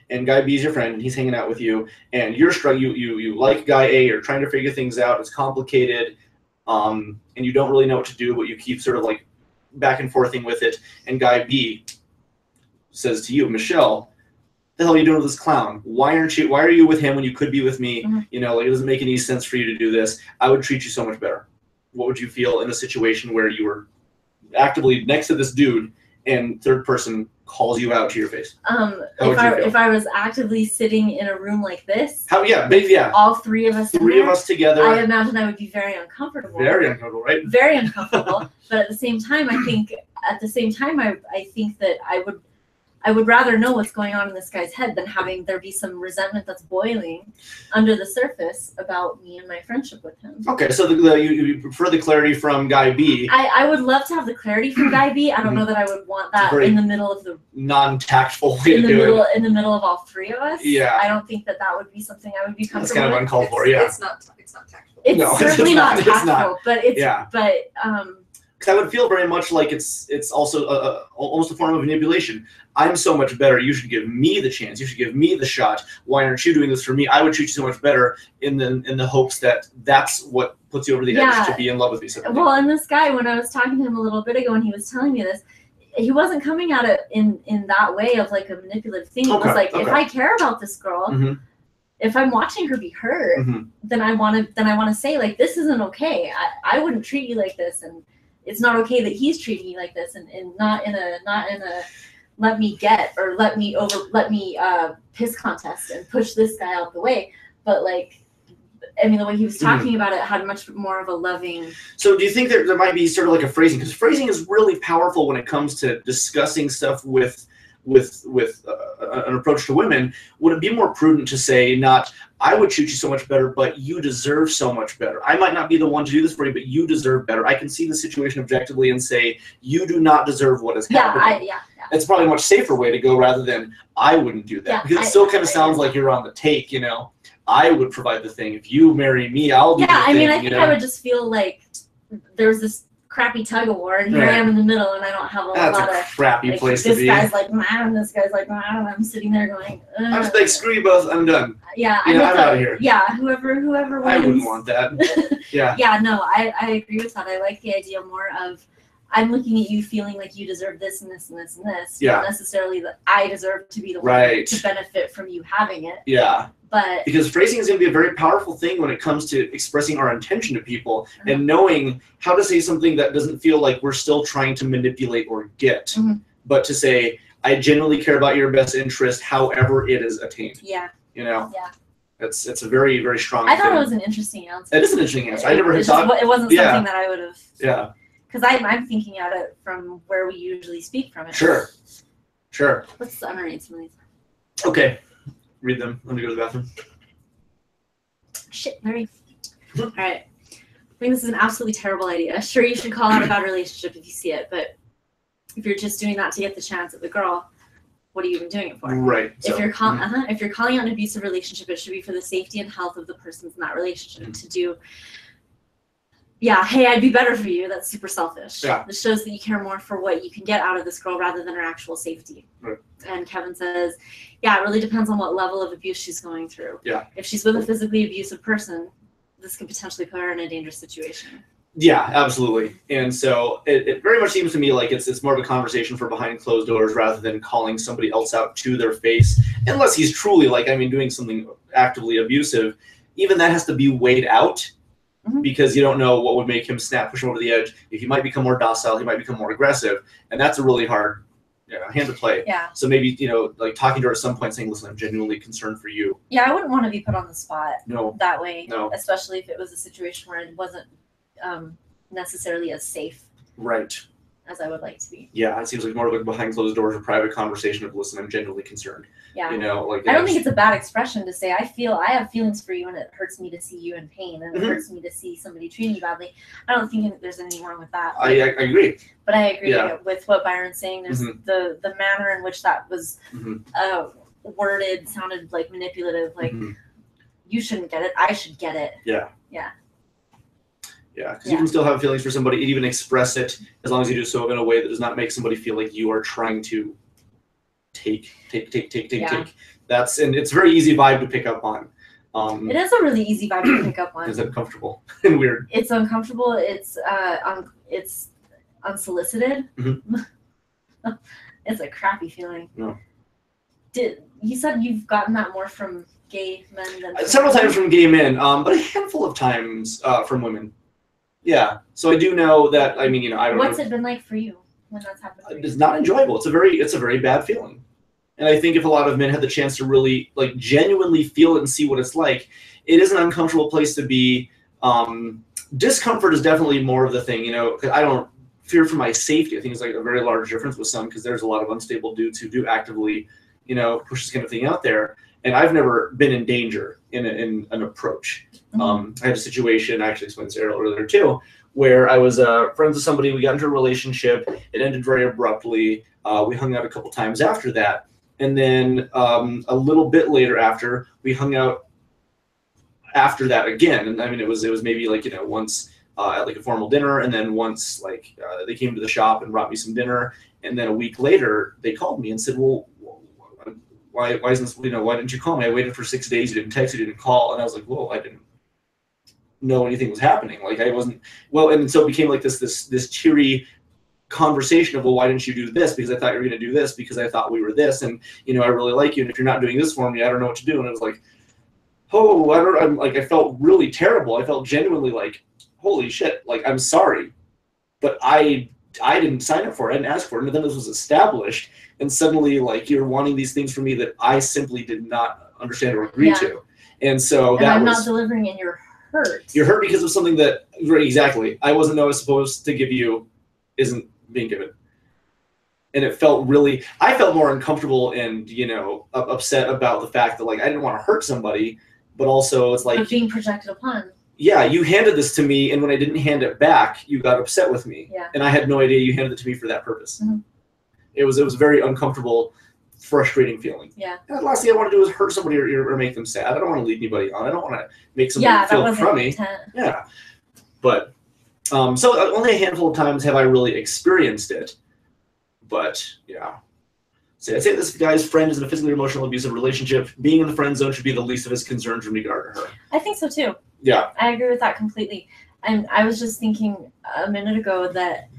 And guy B is your friend and he's hanging out with you and you're struggling, you like guy A, you're trying to figure things out, it's complicated, and you don't really know what to do, but you keep sort of like back and forthing with it, and guy B says to you, Michelle, the hell are you doing with this clown? Why are you with him when you could be with me? It doesn't make any sense for you to do this. I would treat you so much better. What would you feel in a situation where you were actively next to this dude and third person calls you out to your face? If I was actively sitting in a room like this, all three of us together, I imagine I would be very uncomfortable. Very uncomfortable, right? Very uncomfortable. But at the same time, I think that I would rather know what's going on in this guy's head than having there be some resentment that's boiling under the surface about me and my friendship with him. Okay, so you prefer the clarity from guy B. I would love to have the clarity from guy B. I don't know that I would want that in the middle of the non-tactful way to do it. In the middle of all three of us. Yeah. I don't think that would be something I would be comfortable with. That's kind of uncalled for, yeah. It's not tactful. It's certainly not tactful, but because I would feel very much like it's also almost a form of manipulation. I'm so much better. You should give me the chance. You should give me the shot. Why aren't you doing this for me? I would treat you so much better in the hopes that that's what puts you over the edge to be in love with me. Well, and this guy, when I was talking to him a little bit ago and he was telling me this, he wasn't coming at it in that way of like a manipulative thing. It was like, if I care about this girl, if I'm watching her be hurt, then I want to say, like, this isn't okay. I wouldn't treat you like this, and it's not okay that he's treating you like this, and not in a let me get or let me piss contest and push this guy out the way. But like, I mean, the way he was talking about it had much more of a loving. So do you think there might be sort of like a phrasing? Because phrasing is really powerful when it comes to discussing stuff with an approach to women. Would it be more prudent to say not, I would treat you so much better, but you deserve so much better. I might not be the one to do this for you, but you deserve better. I can see the situation objectively and say, you do not deserve what is happening. It's probably a much safer way to go rather than, I wouldn't do that. Because it still kind of sounds like you're on the take, I would provide the thing. If you marry me, I'll do the thing. I mean, I think I would just feel like there's this crappy tug of war, and here I am in the middle, and I don't have a lot of. That's a crappy place to be. This guy's like, man, this guy's like, man, and I'm sitting there going, I'm just like, screw you both, I'm done. Yeah, I'm out of here. Yeah, whoever wins. I wouldn't want that. Yeah. Yeah, no, I agree with that. I like the idea more of, I'm looking at you feeling like you deserve this and this and this and this. Yeah. Not necessarily that I deserve to be the one to benefit from you having it. Yeah. But because phrasing is going to be a very powerful thing when it comes to expressing our intention to people and knowing how to say something that doesn't feel like we're still trying to manipulate or get, but to say, I genuinely care about your best interest, however it is attained. Yeah. Yeah. It's a very, very strong I thought it was an interesting answer. It is an interesting answer. I never thought. It wasn't something that I would have. Yeah. Because I'm thinking at it from where we usually speak from it. Sure. Let's underrate some of these. Okay. Read them. Let me go to the bathroom. Shit, Larry. All right. I think this is an absolutely terrible idea. Sure, you should call out a bad relationship if you see it, but if you're just doing that to get the chance at the girl, what are you even doing it for? Right. If you're calling out an abusive relationship, it should be for the safety and health of the persons in that relationship. yeah, hey, I'd be better for you. That's super selfish. Yeah. This shows that you care more for what you can get out of this girl rather than her actual safety. Right. And Kevin says, yeah, it really depends on what level of abuse she's going through. Yeah. If she's with a physically abusive person, this could potentially put her in a dangerous situation. Yeah, absolutely. And so it very much seems to me like it's more of a conversation for behind closed doors rather than calling somebody else out to their face, unless he's truly doing something actively abusive. Even that has to be weighed out. Mhm. Because you don't know what would make him snap, push him over the edge. If he might become more docile, he might become more aggressive, and that's a really hard hand to play. Yeah. So maybe talking to her at some point, saying, "Listen, I'm genuinely concerned for you." Yeah, I wouldn't want to be put on the spot No. that way. No. Especially if it was a situation where it wasn't necessarily as safe Right. as I would like to be. Yeah, it seems like more of a behind closed doors or private conversation of, "Listen, I'm genuinely concerned." Yeah. I don't think it's a bad expression to say I have feelings for you and it hurts me to see you in pain and it Mhm. hurts me to see somebody treating you badly. I don't think there's anything wrong with that. I agree. But I agree Yeah. with what Byron's saying. There's the manner in which that was Mhm. worded sounded like manipulative. Like Mhm. you shouldn't get it. I should get it. Yeah. Yeah. Yeah, because you can still have feelings for somebody and even express it as long as you do so in a way that does not make somebody feel like you are trying to take. And it's a very easy vibe to pick up on. It is a really easy vibe to pick up on. It's uncomfortable and weird. It's uncomfortable. It's unsolicited. Mhm. It's a crappy feeling. No. You said you've gotten that more from gay men than Several times from gay men, but a handful of times from women. Yeah, so I do know that. I don't know. What's it been like for you when that's happened? For you? It's not enjoyable. It's a very bad feeling. And I think if a lot of men had the chance to really genuinely feel it and see what it's like, it is an uncomfortable place to be. Discomfort is definitely more of the thing, 'cause I don't fear for my safety. I think it's a very large difference with some, because there's a lot of unstable dudes who do actively, push this kind of thing out there. And I've never been in danger in an approach. I had a situation, I actually explained this earlier too, where I was friends with somebody. We got into a relationship. It ended very abruptly. We hung out a couple times after that. And then a little bit later after, we hung out after that again. And it was maybe once at a formal dinner, and then once they came to the shop and brought me some dinner. And then a week later, they called me and said, "Well, why isn't this, why didn't you call me? I waited for 6 days. You didn't text, you didn't call." And I was like, "Whoa, I didn't know anything was happening." I wasn't, and so it became this cheery conversation of, "Well, why didn't you do this? Because I thought you were going to do this, because I thought we were this. And, I really like you. And if you're not doing this for me, I don't know what to do." And it was like, oh, I felt really terrible. I felt genuinely holy shit. I'm sorry, but I didn't sign up for it. I didn't ask for it. And then this was established. And suddenly, you're wanting these things from me that I simply did not understand or agree to. And so I'm not delivering, and you're hurt. You're hurt because of something that, exactly, I wasn't supposed to give you isn't being given. And it felt I felt more uncomfortable and, upset about the fact that, I didn't want to hurt somebody, but also it's But being projected upon. Yeah, you handed this to me, and when I didn't hand it back, you got upset with me. Yeah. And I had no idea you handed it to me for that purpose. Mm-hmm. It was a very uncomfortable, frustrating feeling. Yeah. And the last thing I want to do is hurt somebody or make them sad. I don't want to lead anybody on. I don't want to make somebody feel crummy. Yeah. But so only a handful of times have I really experienced it. But yeah. So I'd say this guy's friend is in a physically or emotional abusive relationship. Being in the friend zone should be the least of his concerns in regard to her. I think so too. Yeah. I agree with that completely. And I was just thinking a minute ago that,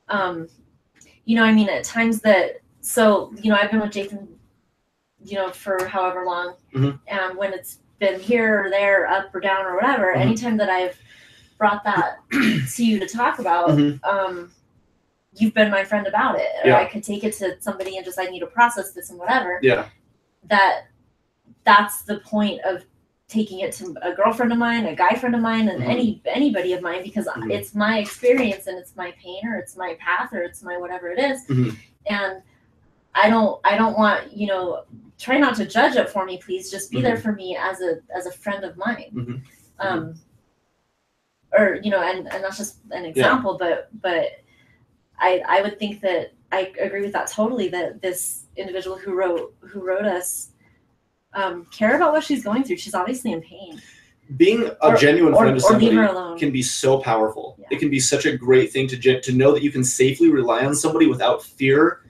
at times that, I've been with Jason, for however long, and when it's been here or there, up or down or whatever, anytime that I've brought that to you to talk about, you've been my friend about it. Or I could take it to somebody and just, I need to process this and whatever. Yeah. That's the point of taking it to a girlfriend of mine, a guy friend of mine, and anybody of mine, because it's my experience and it's my pain or it's my path or it's my whatever it is. And I don't want, try not to judge it for me, please. Just be there for me as a friend of mine. Or, and that's just an example, but I would think that I agree with that totally, that this individual who wrote us care about what she's going through. She's obviously in pain. being a genuine friend to or leave her somebody alone. can be so powerful. Yeah. It can be such a great thing to know that you can safely rely on somebody without fear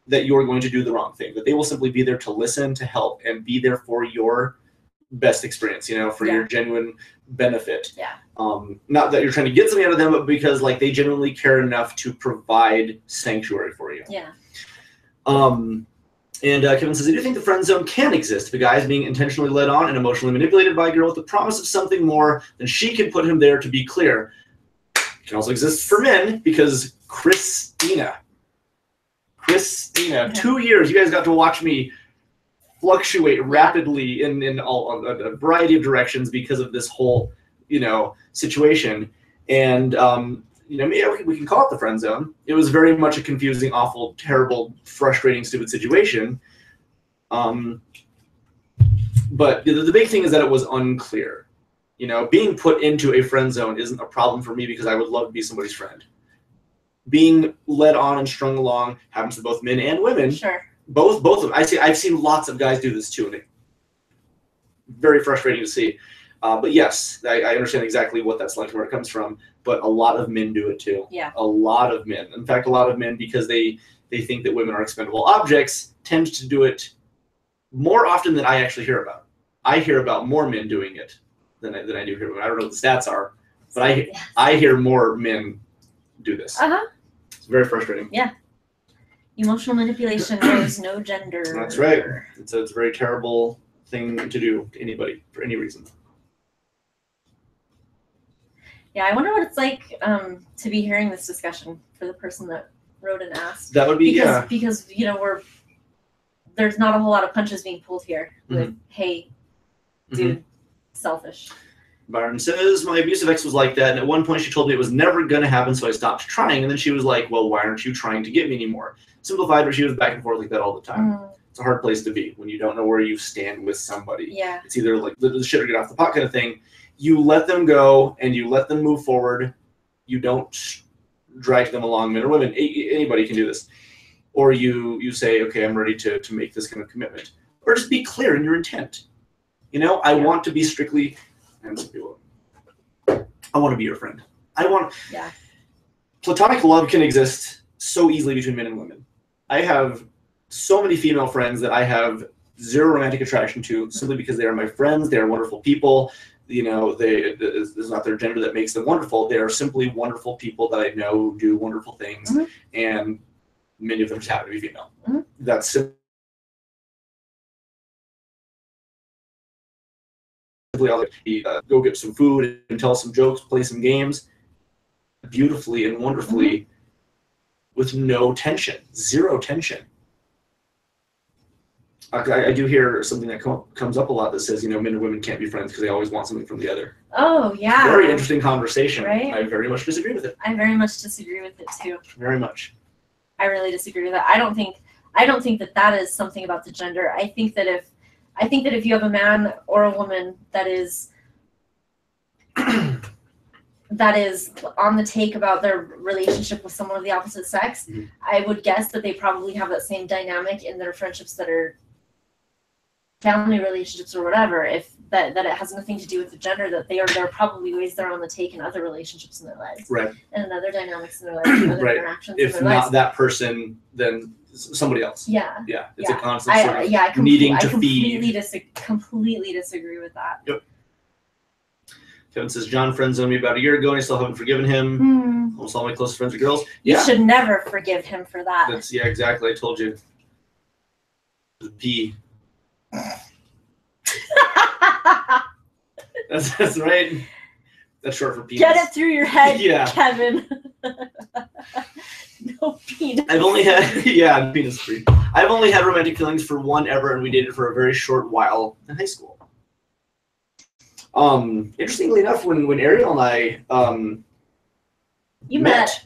that you're going to do the wrong thing, that they will simply be there to listen, to help, and be there for your best experience, for your genuine benefit. Yeah. Not that you're trying to get something out of them, but because like they genuinely care enough to provide sanctuary for you. Yeah. And Kevin says, I do think the friend zone can exist if a guy is being intentionally led on and emotionally manipulated by a girl with the promise of something more, then she can put him there. To be clear, it can also exist for men because Christina, 2 years, you guys got to watch me fluctuate rapidly in a variety of directions because of this whole, situation. And, we can call it the friend zone. It was very much a confusing, awful, terrible, frustrating, stupid situation. But the big thing is that it was unclear. Being put into a friend zone isn't a problem for me because I would love to be somebody's friend. Being led on and strung along happens to both men and women. Sure. Both of them. I've seen lots of guys do this too, and it's very frustrating to see. But yes, I understand exactly what that's like, where it comes from. But a lot of men do it too. Yeah. A lot of men. In fact, a lot of men, because they think that women are expendable objects, tend to do it more often than I actually hear about. I hear about more men doing it than I do hear about. I don't know what the stats are, but I hear more men do this. It's very frustrating. Yeah. Emotional manipulation knows no gender. That's right. It's a very terrible thing to do to anybody for any reason. Yeah, I wonder what it's like to be hearing this discussion for the person that wrote and asked. That would be because there's not a whole lot of punches being pulled here with hey, dude, selfish. Byron says, my abusive ex was like that, and at one point she told me it was never going to happen, so I stopped trying, and then she was like, well, why aren't you trying to get me anymore? Simplified, but she was back and forth like that all the time. It's a hard place to be when you don't know where you stand with somebody. Yeah. It's either like the shit or get off the pot kind of thing. You let them go, and you let them move forward. You don't drag them along, men or women. Anybody can do this. Or you say, okay, I'm ready to make this kind of commitment. Or just be clear in your intent. I want to be strictly... And some people, I want to be your friend. Platonic love can exist so easily between men and women. I have so many female friends that I have zero romantic attraction to simply because they are my friends. They are wonderful people. It's not their gender that makes them wonderful. They are simply wonderful people that I know do wonderful things, and many of them just happen to be female. That's simply go get some food and tell some jokes, play some games, beautifully and wonderfully, with no tension, zero tension. I do hear something that comes up a lot that says, men and women can't be friends because they always want something from the other. Oh, yeah. Very interesting conversation. Right? I very much disagree with it. I very much disagree with it too. Very much. I really disagree with that. I don't think that is something about the gender. I think that if you have a man or a woman that is on the take about their relationship with someone of the opposite sex, I would guess that they probably have that same dynamic in their friendships that are family relationships or whatever. If that it has nothing to do with the gender, that there are probably ways they're on the take in other relationships in their lives, right? And in other dynamics in their lives, and other interactions if in their lives. not that person, then somebody else. Yeah. It's a constant sort of needing to feed. Completely disagree with that. Yep. Kevin says, John friend-zoned me about a year ago, and I still haven't forgiven him. Almost all my closest friends are girls. You should never forgive him for that. Exactly. I told you. The P. That's right. That's short for penis. Get it through your head, Kevin. No penis. I've only had penis free. I've only had romantic feelings for one ever, and we dated for a very short while in high school. Interestingly enough, when Ariel and I you met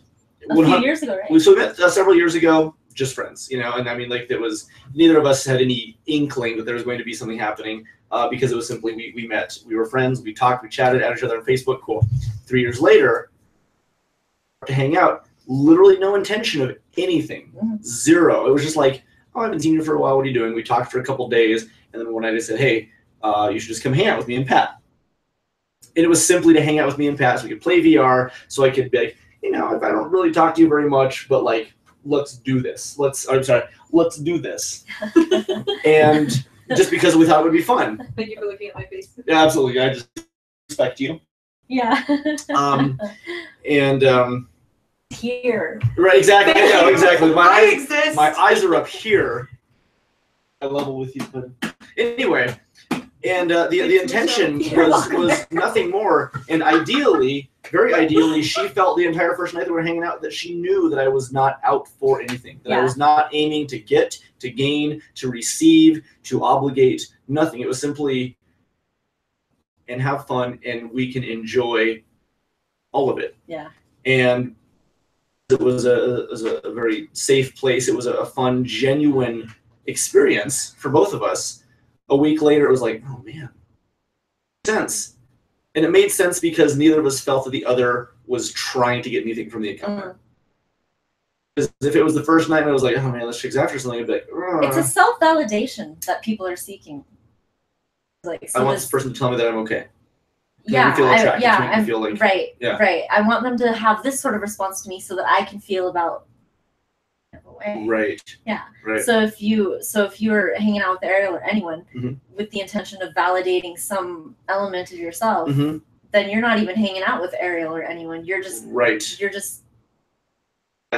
a few years ago, right? We met several years ago, just friends, and I mean, like, it was neither of us had any inkling that there was going to be something happening, because it was simply we met, we were friends, we talked, we chatted at each other on Facebook. Cool. 3 years later, to hang out, literally no intention of anything, zero. It was just like, oh, I haven't seen you for a while. What are you doing? We talked for a couple days, and then one night I said, hey, you should just come hang out with me and Pat. it was simply to hang out with me and Pat so we could play VR, so I could be like, if I don't really talk to you very much, but like, let's do this. Let's do this. And just because we thought it would be fun. Thank you for looking at my face. Yeah, absolutely. I just respect you. Yeah. Here. Right, exactly. I know, exactly. I exist. My eyes are up here. I level with you, but anyway. And the intention was nothing more. And ideally, very ideally, she felt the entire first night that we were hanging out that she knew that I was not out for anything. That I was not aiming to get, to gain, to receive, to obligate, nothing. It was simply, and have fun, and we can enjoy all of it. Yeah. And it was a very safe place. It was a fun, genuine experience for both of us. A week later, it was like, oh man, sense. And it made sense because neither of us felt that the other was trying to get anything from the encounter. Because if it was the first night and I was like, oh man, this chick's after something, I'd be like, ugh. It's a self-validation that people are seeking. Like, so I want this person to tell me that I'm okay. Yeah, feel attracted, I'm feel like, right. yeah. Right. I want them to have this sort of response to me so that I can feel about way. Right. Yeah. Right. So if you're hanging out with Ariel or anyone with the intention of validating some element of yourself, then you're not even hanging out with Ariel or anyone. You're just You're just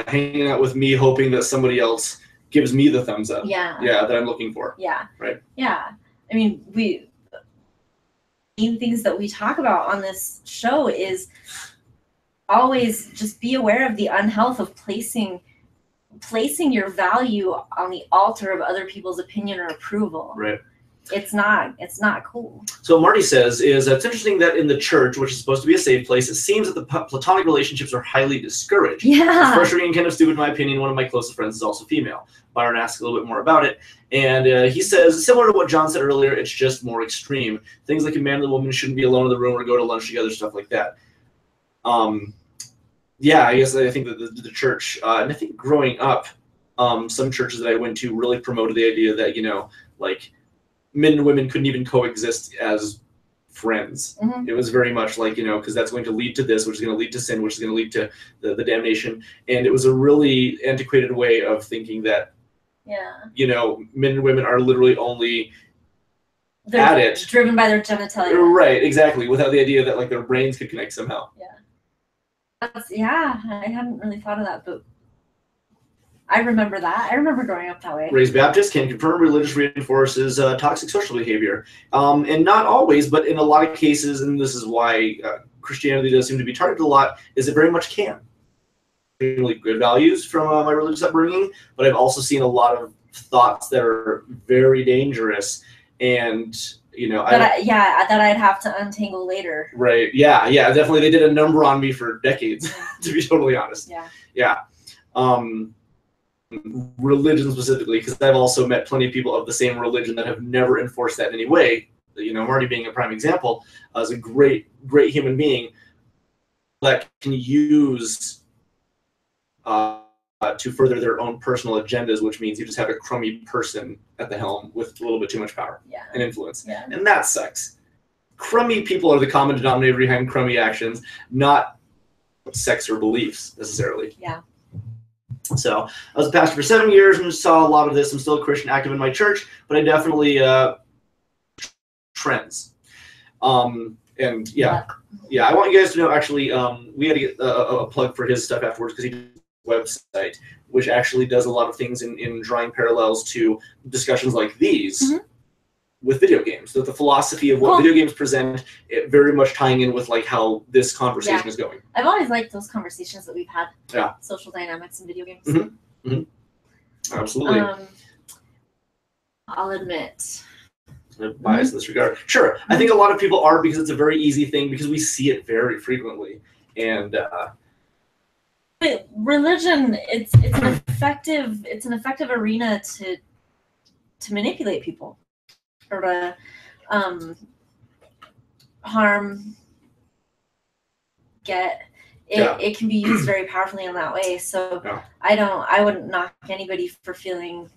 hanging out with me, hoping that somebody else gives me the thumbs up. Yeah. Yeah, that I'm looking for. Yeah. Right. Yeah. I mean, main things that we talk about on this show is always just be aware of the unhealth of placing your value on the altar of other people's opinion or approval. Right. It's not cool. So Marty says it's interesting that in the church, which is supposed to be a safe place, it seems that the platonic relationships are highly discouraged. Yeah. It's frustrating and kind of stupid in my opinion. One of my closest friends is also female. Byron asks a little bit more about it. And he says, similar to what John said earlier, it's just more extreme. Things like a man and a woman shouldn't be alone in the room or go to lunch together, stuff like that. Yeah, I think that the church, and I think growing up, some churches that I went to really promoted the idea that, like men and women couldn't even coexist as friends. It was very much like, because that's going to lead to this, which is going to lead to sin, which is going to lead to the damnation. And it was a really antiquated way of thinking that, men and women are literally only driven by their genitalia. Right, exactly, without the idea that like their brains could connect somehow. Yeah. I hadn't really thought of that, but I remember that. I remember growing up that way. Raised Baptist can confirm religious reinforces toxic social behavior. And not always, but in a lot of cases, and this is why Christianity does seem to be targeted a lot, is it very much can. Really good values from my religious upbringing, but I've also seen a lot of thoughts that are very dangerous, and that I'd have to untangle later. Right? Yeah, definitely. They did a number on me for decades, to be totally honest. Yeah. Religion specifically, because I've also met plenty of people of the same religion that have never enforced that in any way. Marty being a prime example, is a great human being that can use to further their own personal agendas, which means you just have a crummy person at the helm with a little bit too much power and influence. And that sucks. Crummy people are the common denominator behind crummy actions, not sex or beliefs necessarily. Yeah. So I was a pastor for 7 years and saw a lot of this. I'm still a Christian, active in my church, but I definitely trends. And I want you guys to know, actually, we had to get a plug for his stuff afterwards because he did a website, which actually does a lot of things in drawing parallels to discussions like these with video games. So the philosophy of what video games present, it very much tying in with like how this conversation is going. I've always liked those conversations that we've had. Yeah. Social dynamics in video games. Absolutely. I'll admit. Bias in this regard. Sure. I think a lot of people are, because it's a very easy thing, because we see it very frequently. And but religion, it's an effective arena to manipulate people or to harm, it can be used very powerfully in that way. So I wouldn't knock anybody for feeling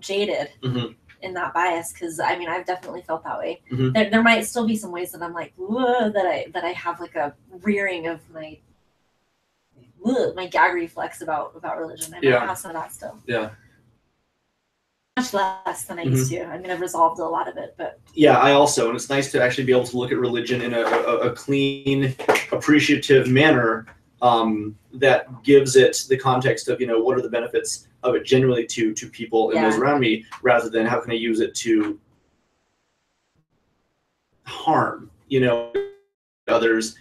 jaded. in that bias, because I mean I've definitely felt that way. Mhm. There might still be some ways that I'm like, whoa, that I have like a rearing of my gag reflex about religion. I might Yeah. have some of that still. Yeah. Much less than I Mm-hmm. used to. I mean, I've resolved a lot of it, but Yeah, I also, and it's nice to actually be able to look at religion in a clean, appreciative manner that gives it the context of, what are the benefits of it genuinely to people and those Yeah. around me, rather than how can I use it to harm, others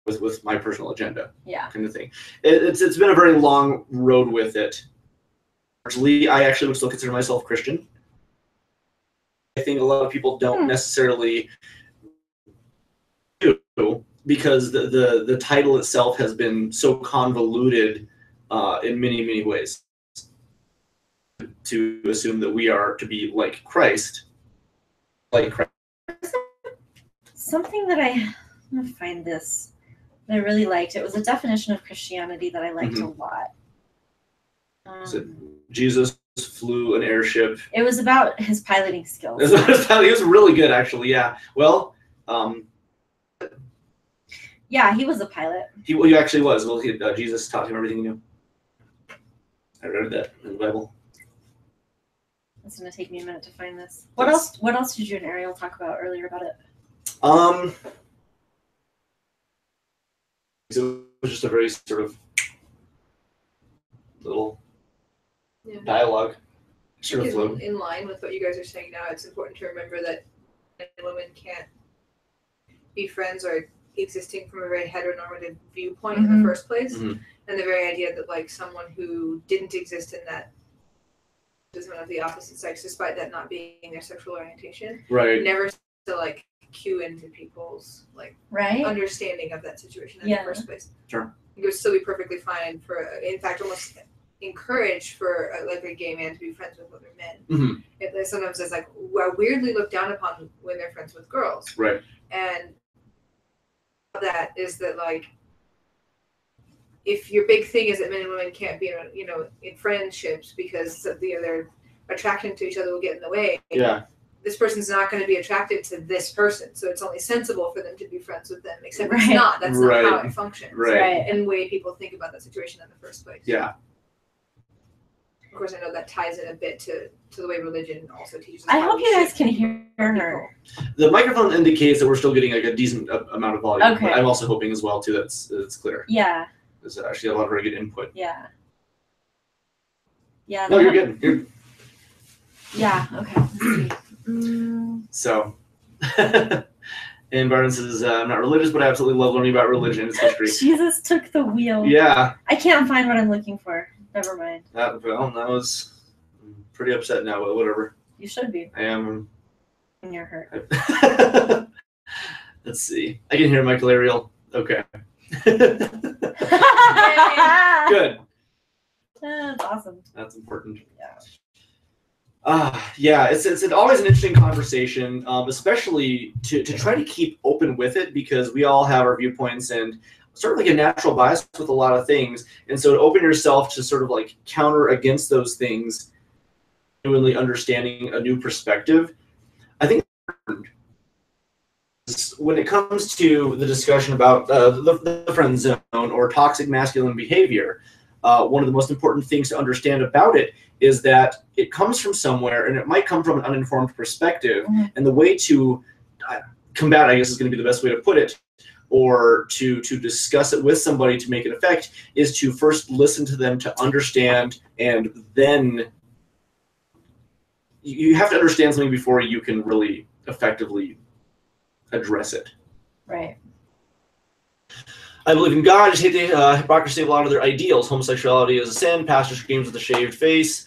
with my personal agenda, yeah. kind of thing. It's been a very long road with it. Largely, I actually would still consider myself Christian. I think a lot of people don't necessarily do, because the title itself has been so convoluted in many, many ways, to assume that we are to be like Christ. Something that I'm gonna find this that I really liked. It was a definition of Christianity that I liked a lot. So Jesus flew an airship. It was about his piloting skills. He was really good, actually. Yeah. Well, yeah, he was a pilot. he actually was. Well, Jesus taught him everything he knew. I read that in the Bible. It's gonna take me a minute to find this. What else did you and Ariel talk about earlier about it? It was just a very sort of little dialogue. Sort of flowed. In line with what you guys are saying now, it's important to remember that men and women can't be friends or existing from a very heteronormative viewpoint in the first place. Mhm. And the very idea that like someone who didn't exist in that position of the opposite sex, despite that not being their sexual orientation, Right. never to like cue into people's like Right? understanding of that situation in the first place. Sure. It would still be perfectly fine for, in fact, almost encouraged for like a gay man to be friends with other men. Mhm. It sometimes it's like weirdly looked down upon when they're friends with girls. Right. And that is that like if your big thing is that men and women can't be in friendships because of their attraction to each other will get in the way. Yeah. This person's not going to be attracted to this person, so it's only sensible for them to be friends with them. Except Right. it's not. That's Right. not how it functions. Right. And the way people think about that situation in the first place. Yeah. Of course, I know that ties in a bit to the way religion also teaches us. I how hope we you guys should can think hear about her. The microphone indicates that we're still getting like a decent amount of volume. Okay. But I'm also hoping as well too that it's clear. Yeah. There's actually a lot of very good input. Yeah. Yeah. No, you're good. You're Yeah. Okay. Let's see. so. And Barton says, I'm not religious, but I absolutely love learning about religion. It's history. Jesus took the wheel. Yeah. I can't find what I'm looking for. Never mind. That was I'm pretty upset now, but whatever. You should be. I am. When you're hurt. Let's see. I can hear Michael Ariel. Okay. Good. That's awesome. That's important. Yeah. Yeah, it's always an interesting conversation, especially to try to keep open with it, because we all have our viewpoints and sort of like a natural bias with a lot of things. And so to open yourself to sort of like counter against those things, genuinely understanding a new perspective, I think when it comes to the discussion about the friend zone or toxic masculine behavior, one of the most important things to understand about it is that it comes from somewhere, and it might come from an uninformed perspective. Mm-hmm. And the way to combat, I guess is going to be the best way to put it, or to discuss it with somebody to make it effect, is to first listen to them to understand, and then you have to understand something before you can really effectively address it. Right. I believe in God. I just hate the hypocrisy of a lot of their ideals. Homosexuality is a sin. Pastors screams with a shaved face.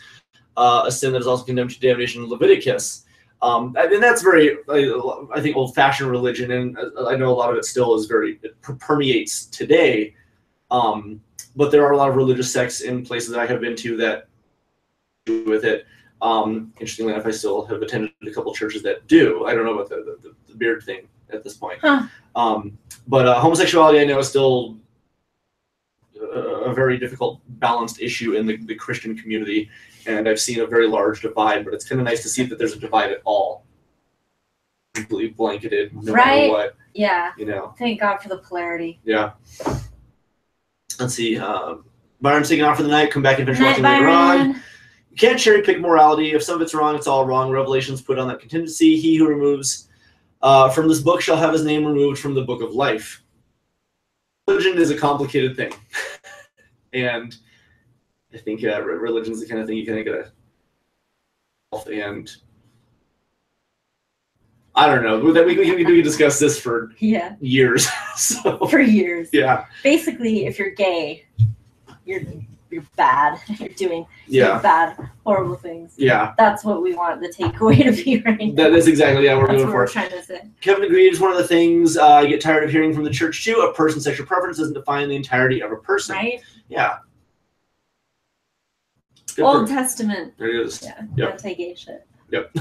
A sin that is also condemned to damnation in Leviticus. And that's very, I think, old-fashioned religion, and I know a lot of it still is it permeates today. But there are a lot of religious sects in places that I have been to that do with it. Interestingly enough, I still have attended a couple churches that do. I don't know about the beard thing at this point. Huh. But homosexuality, I know, is still a a very difficult, balanced issue in the Christian community, and I've seen a very large divide. But it's kind of nice to see that there's a divide at all, completely blanketed, no matter what. Yeah. You know. Thank God for the polarity. Yeah. Let's see. Byron's taking off for the night. Come back and finish Night, watching later on. Byron. You can't cherry pick morality. If some of it's wrong, it's all wrong. Revelation's put on that contingency. He who removes from this book shall have his name removed from the book of life. Religion is a complicated thing. And I think religion's the kind of thing you kind of get a... And I don't know. We can discuss this for years. So, for years. Yeah. Basically, if you're gay, you're bad. You're doing bad, horrible things. Yeah. That's what we want the takeaway to be right now. That is exactly what we're That's doing what for. we're trying to say. Kevin agreed is one of the things I get tired of hearing from the church too. A person's sexual preference doesn't define the entirety of a person. Right? Yeah. Good Old Testament. There it is. Yeah. Yep. Anti-gay shit. Yep.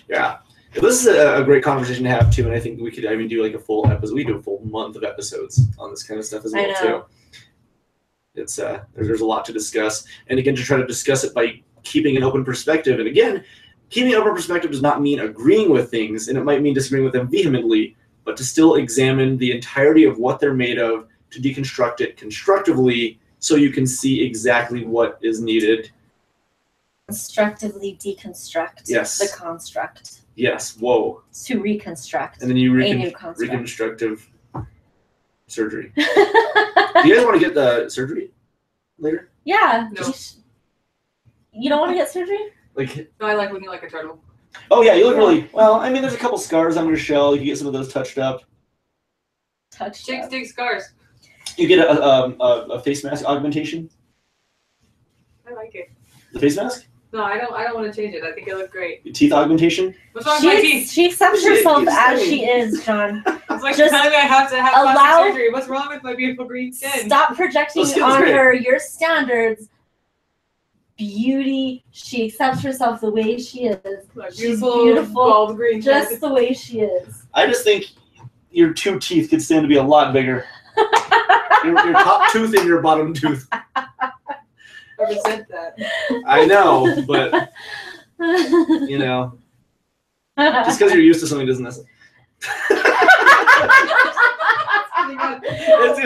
Yeah. This is a great conversation to have too, and I think we could do like a full episode. We do a full month of episodes on this kind of stuff as well too. It's there's a lot to discuss, and again, to try to discuss it by keeping an open perspective. And again, keeping an open perspective does not mean agreeing with things, and it might mean disagreeing with them vehemently, but to still examine the entirety of what they're made of, to deconstruct it constructively, so you can see exactly what is needed. Constructively deconstruct the construct. Yes. Whoa. To reconstruct. And then you a new construct. reconstructive surgery. Do you guys want to get the surgery later? Yeah. No. You don't want to get surgery? Like. No, I like looking like a turtle. Oh yeah, you look really well. I mean, there's a couple scars on your shell. You can get some of those touched up. Chicks dig scars. You get a face mask augmentation. I like it. The face mask? No, I don't want to change it. I think it looked great. Teeth augmentation? What's wrong with my teeth? She accepts herself as she is, John. It's like Just telling me I have to have plastic surgery. What's wrong with my beautiful green skin? Stop projecting on her your standards. Beauty. She accepts herself the way she is. She's beautiful, bald green just head. the way she is. I just think your two teeth could stand to be a lot bigger. your top tooth and your bottom tooth. I resent that. I know, but you know, just because you're used to something doesn't necessarily.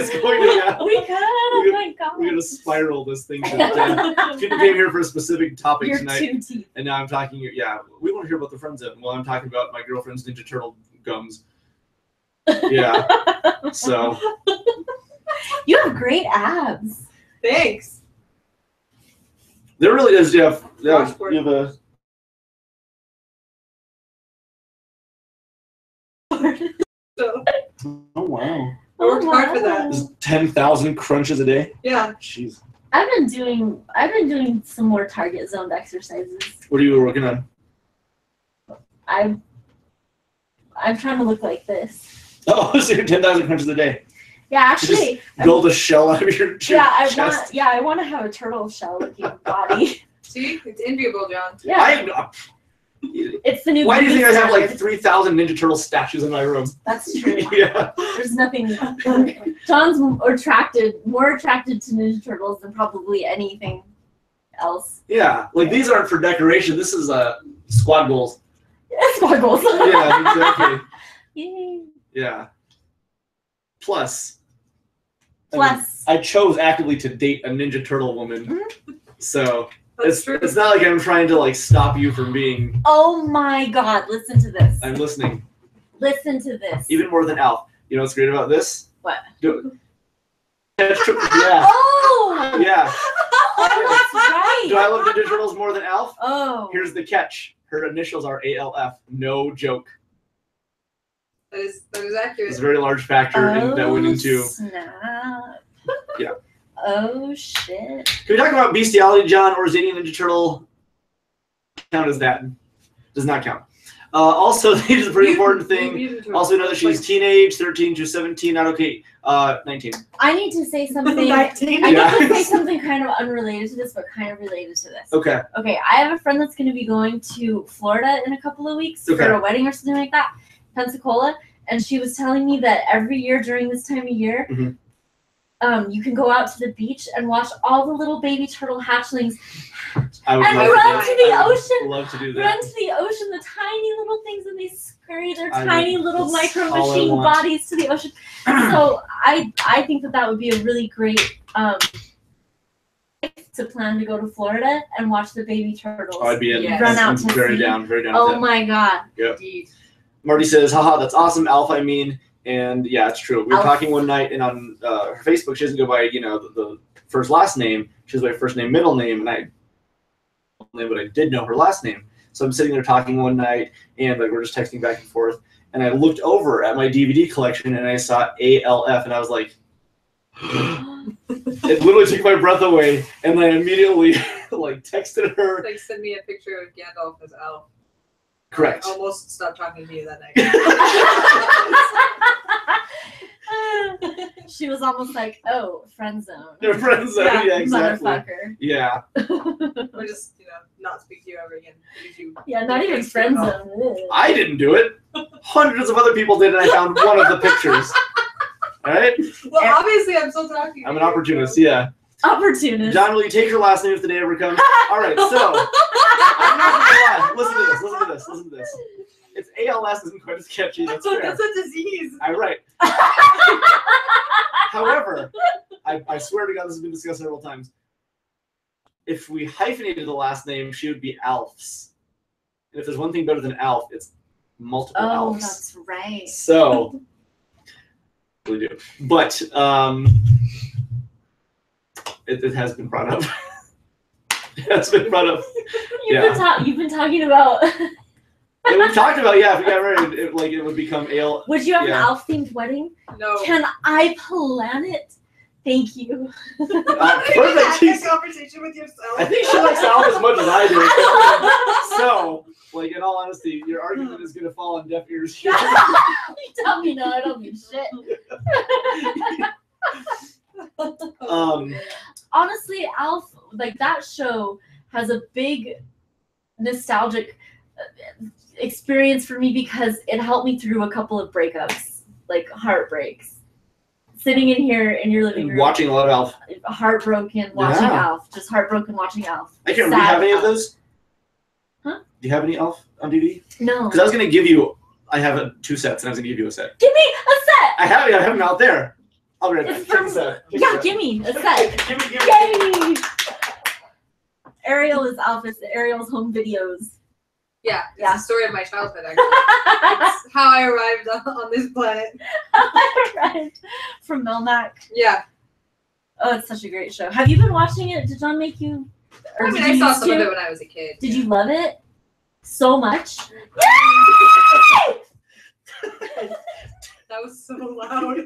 it's going to happen. We could. Oh my God. We're gonna spiral this thing to death. People came here for a specific topic your tonight, two teeth. and now I'm talking. Yeah, we want to hear about the friend zone. Well, I'm talking about my girlfriend's Ninja Turtle gums. Yeah. So. You have great abs. Thanks. There really is. You have a. So. Oh wow. I worked hard for that. This is 10,000 crunches a day. Yeah. Jeez. I've been doing some more target zoned exercises. What are you working on? I'm trying to look like this. Oh, so you're 10,000 crunches a day. Yeah, actually. Build a shell out of your chest. I want to have a turtle shell looking body. See, it's enviable, John. Yeah. It's the new. Why do you think I have like 3,000 Ninja Turtle statues in my room? That's true. Yeah. There's nothing. John's more attracted to Ninja Turtles than probably anything else. Yeah, like these aren't for decoration. This is squad goals. Squad goals. Yeah, exactly. Yay. Yeah. Plus. I chose actively to date a Ninja Turtle woman, so. That's true. It's not like I'm trying to like stop you from being. Oh my God! Listen to this. I'm listening. Listen to this. Even more than Alf. You know what's great about this? What? Yeah. Oh! Yeah. Oh, that's right. Do I love Ninja Turtles more than Alf? Oh. Here's the catch. Her initials are ALF. No joke. That is accurate. It's a very large factor that went into. Snap. Yeah. Oh shit. Can we talk about bestiality, John, or is dating a Ninja Turtle count as that? Does not count. Also, this is a pretty important thing. Also, know that she's teenage, 13 to 17, not okay. 19. I need to say something. 19. I need to say something kind of unrelated to this, but kind of related to this. Okay. Okay, I have a friend that's going to be going to Florida in a couple of weeks for a wedding or something like that, Pensacola, and she was telling me that every year during this time of year, you can go out to the beach and watch all the little baby turtle hatchlings I would and love run to to do the that. ocean. Love to do that. Run to the ocean, the tiny little things, and they scurry their I tiny would- little that's micro all I machine want. bodies to the ocean. So I think that would be a really great to plan to go to Florida and watch the baby turtles. Oh, I'd be in. Yes. Run I'm out to very sea. down. Very down. Oh with that. my god. Indeed. Marty says, haha, that's awesome, Alf, I mean. And yeah, it's true. We were Alf. talking one night, and on her Facebook, she doesn't go by, the first last name. She goes by first name, middle name, but I did know her last name. So I'm sitting there talking one night, and like we're just texting back and forth. And I looked over at my DVD collection, and I saw ALF, and I was like, it literally took my breath away. And then I immediately like texted her. Like, send me a picture of Gandalf as Alf. Correct. I almost stopped talking to you that night. She was almost like, oh, friend zone. They're friends, yeah, exactly. Motherfucker. Yeah. Or just, not speak to you ever again. Because you Yeah, not even friend zone. I didn't do it. Hundreds of other people did, and I found one of the pictures. All right? Well, obviously, I'm still talking. I'm to an you, opportunist, so- yeah. Opportunist. John, will you take your last name if the day ever comes? All right, so I'm not gonna lie. Listen to this. Listen to this. Listen to this. It's ALS isn't quite as catchy. That's fair. That's a disease. I'm right. However, I swear to God, this has been discussed several times. If we hyphenated the last name, she would be Alfs. And if there's one thing better than Alf, it's multiple Oh, Alfs. that's right. So, we do. But it has been brought up. It has been brought up. You've been talking about. And we talked about, if we got married, it would become ale. Would you have Yeah. an Alf themed wedding? No. Can I plan it? Thank you. Perfect. Have this conversation with yourself. I think she likes Alf as much as I do. So, in all honesty, your argument is going to fall on deaf ears. You tell me no, I don't mean shit. Honestly, Alf, that show has a big nostalgic experience for me because it helped me through a couple of breakups, heartbreaks. Sitting in here in your living room, Watching a lot of Alf. heartbroken watching Yeah. Alf, just heartbroken watching Alf. I can't remember. Do you Sad have any of Alf. those? Huh? Do you have any Alf on DVD? No. Because I was going to give you, I have 2 sets, and I was going to give you a set. Give me a set. I have them out there. I'll be right back. It's Take from- a set. Take a Yeah, set. give me a set. Give me. Yay! Ariel is Alf. It's Ariel's home videos. Yeah, it's Yeah. the story of my childhood, actually. It's how I arrived on this planet. Right. From Melmac. Yeah. Oh, it's such a great show. Have you been watching it? Did John make you? Or I mean, did I you saw used some of to? it when I was a kid. Did you love it so much? That was so loud.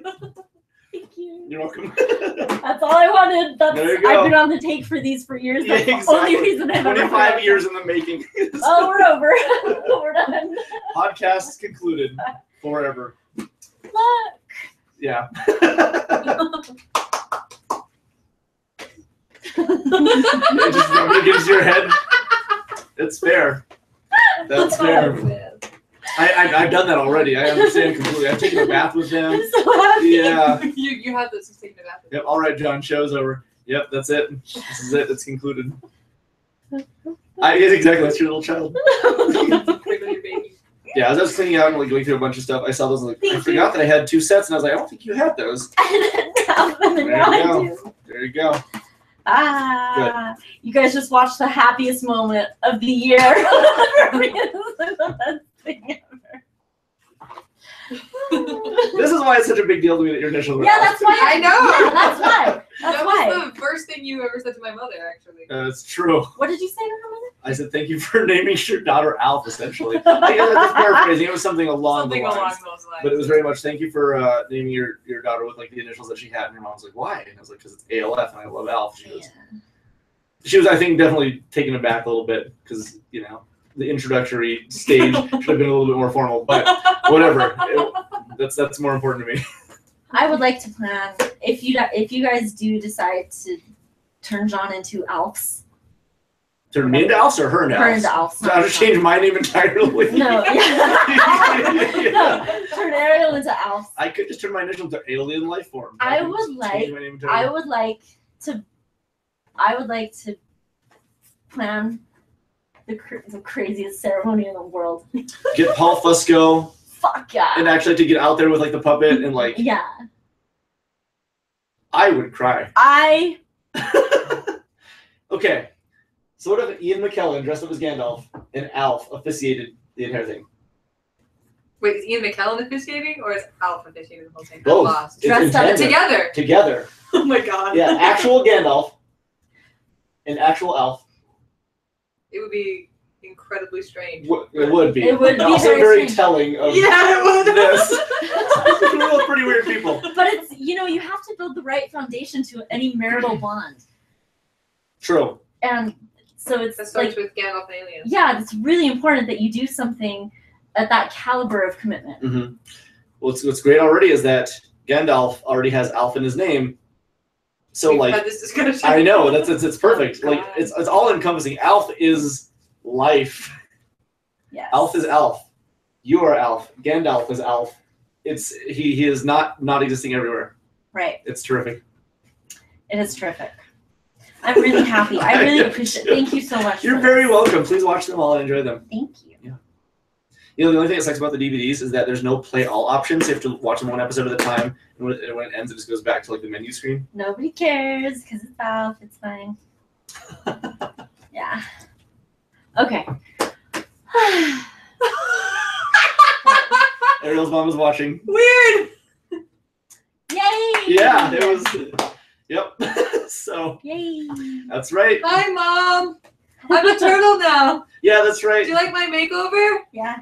Thank you. You're welcome. That's all I wanted. There you go. I've been on the take for these for years. Yeah, That's the exactly. only reason I've ever 25 years in the making. Oh, we're over. We're done. Podcast concluded forever. Look. Yeah. It just rubber against your head. It's fair. That's fair. Oh, man. I've done that already. I understand completely. I've taken a bath with them. I'm so happy. Yeah. You had this taken it after. Yep. All right, John. Show's over. Yep. That's it. This is it. It's concluded. Yes, exactly. That's your little child. Your baby. Yeah. As I was cleaning out and going through a bunch of stuff, I saw those. I forgot that I had 2 sets, and I was like, I don't think you had those. And There now you I go. do. There you go. You guys just watched the happiest moment of the year. For me, this is the best thing ever. This is why it's such a big deal to me that your initials are Yeah, Alf. that's why. I know. Yeah, that's why. That's That why. was the first thing you ever said to my mother, actually. It's true. What did you say to her mother? I said, thank you for naming your daughter Alf, essentially. I guess that's paraphrasing. It was something along Something the lines. along those lines. But it was very much, thank you for naming your daughter with the initials that she had. And her mom was like, why? And I was like, because it's ALF and I love Alf. She was, I think, definitely taken aback a little bit because, the introductory stage should have been a little bit more formal. But whatever. That's more important to me. I would like to plan if you guys do decide to turn John into Alfs. Turn me into Alfs or her into Her Alfs? into Alfs. So I'll just change my name entirely. No. Yeah. No. Turn Ariel into Alf. I could just turn my initial to alien life form. I could would just like- change my name to- I would like to plan the craziest ceremony in the world. get Paul Fusco Fuck yeah. and actually to get out there with like the puppet and like Yeah. I would cry. Okay, so what if Ian McKellen dressed up as Gandalf and Alf officiated the entire thing? Wait, is Ian McKellen officiating or is Alf officiating the whole thing? I'm Both. lost. It's Dressed up intended. Together. Together. Oh my god. Yeah, actual Gandalf and actual Alf. It would be incredibly strange. It would be. It would be also very very strange. telling of Yeah, it would. this. We're all pretty weird people. But it's, you know, you have to build the right foundation to any marital bond. True. And so it's That starts like, with Gandalf and aliens. yeah, it's really important that you do something at that caliber of commitment. Mm-hmm. What's great already is that Gandalf already has Alf in his name. So We've like had this discussion. I know it's perfect. Oh, Like God. it's all encompassing. Alf is life. Yes. Alf is Alf. You are Alf. Gandalf is Alf. It's he is not existing everywhere. Right. It's terrific. It is terrific. I'm really happy. I really appreciate it. Thank you so much. You're for very this. welcome. Please watch them all and enjoy them. Thank you. You know, the only thing that sucks about the DVDs is that there's no play all options. You have to watch them one episode at a time. And when it ends, it just goes back to like the menu screen. Nobody cares because it's Alf. It's fine. Yeah. Okay. Ariel's mom is watching. Weird. Yay! Yeah, it was. Yep. So Yay! that's right. Hi, Mom. I'm a turtle now. Yeah, that's Do right. you like my makeover? Yeah.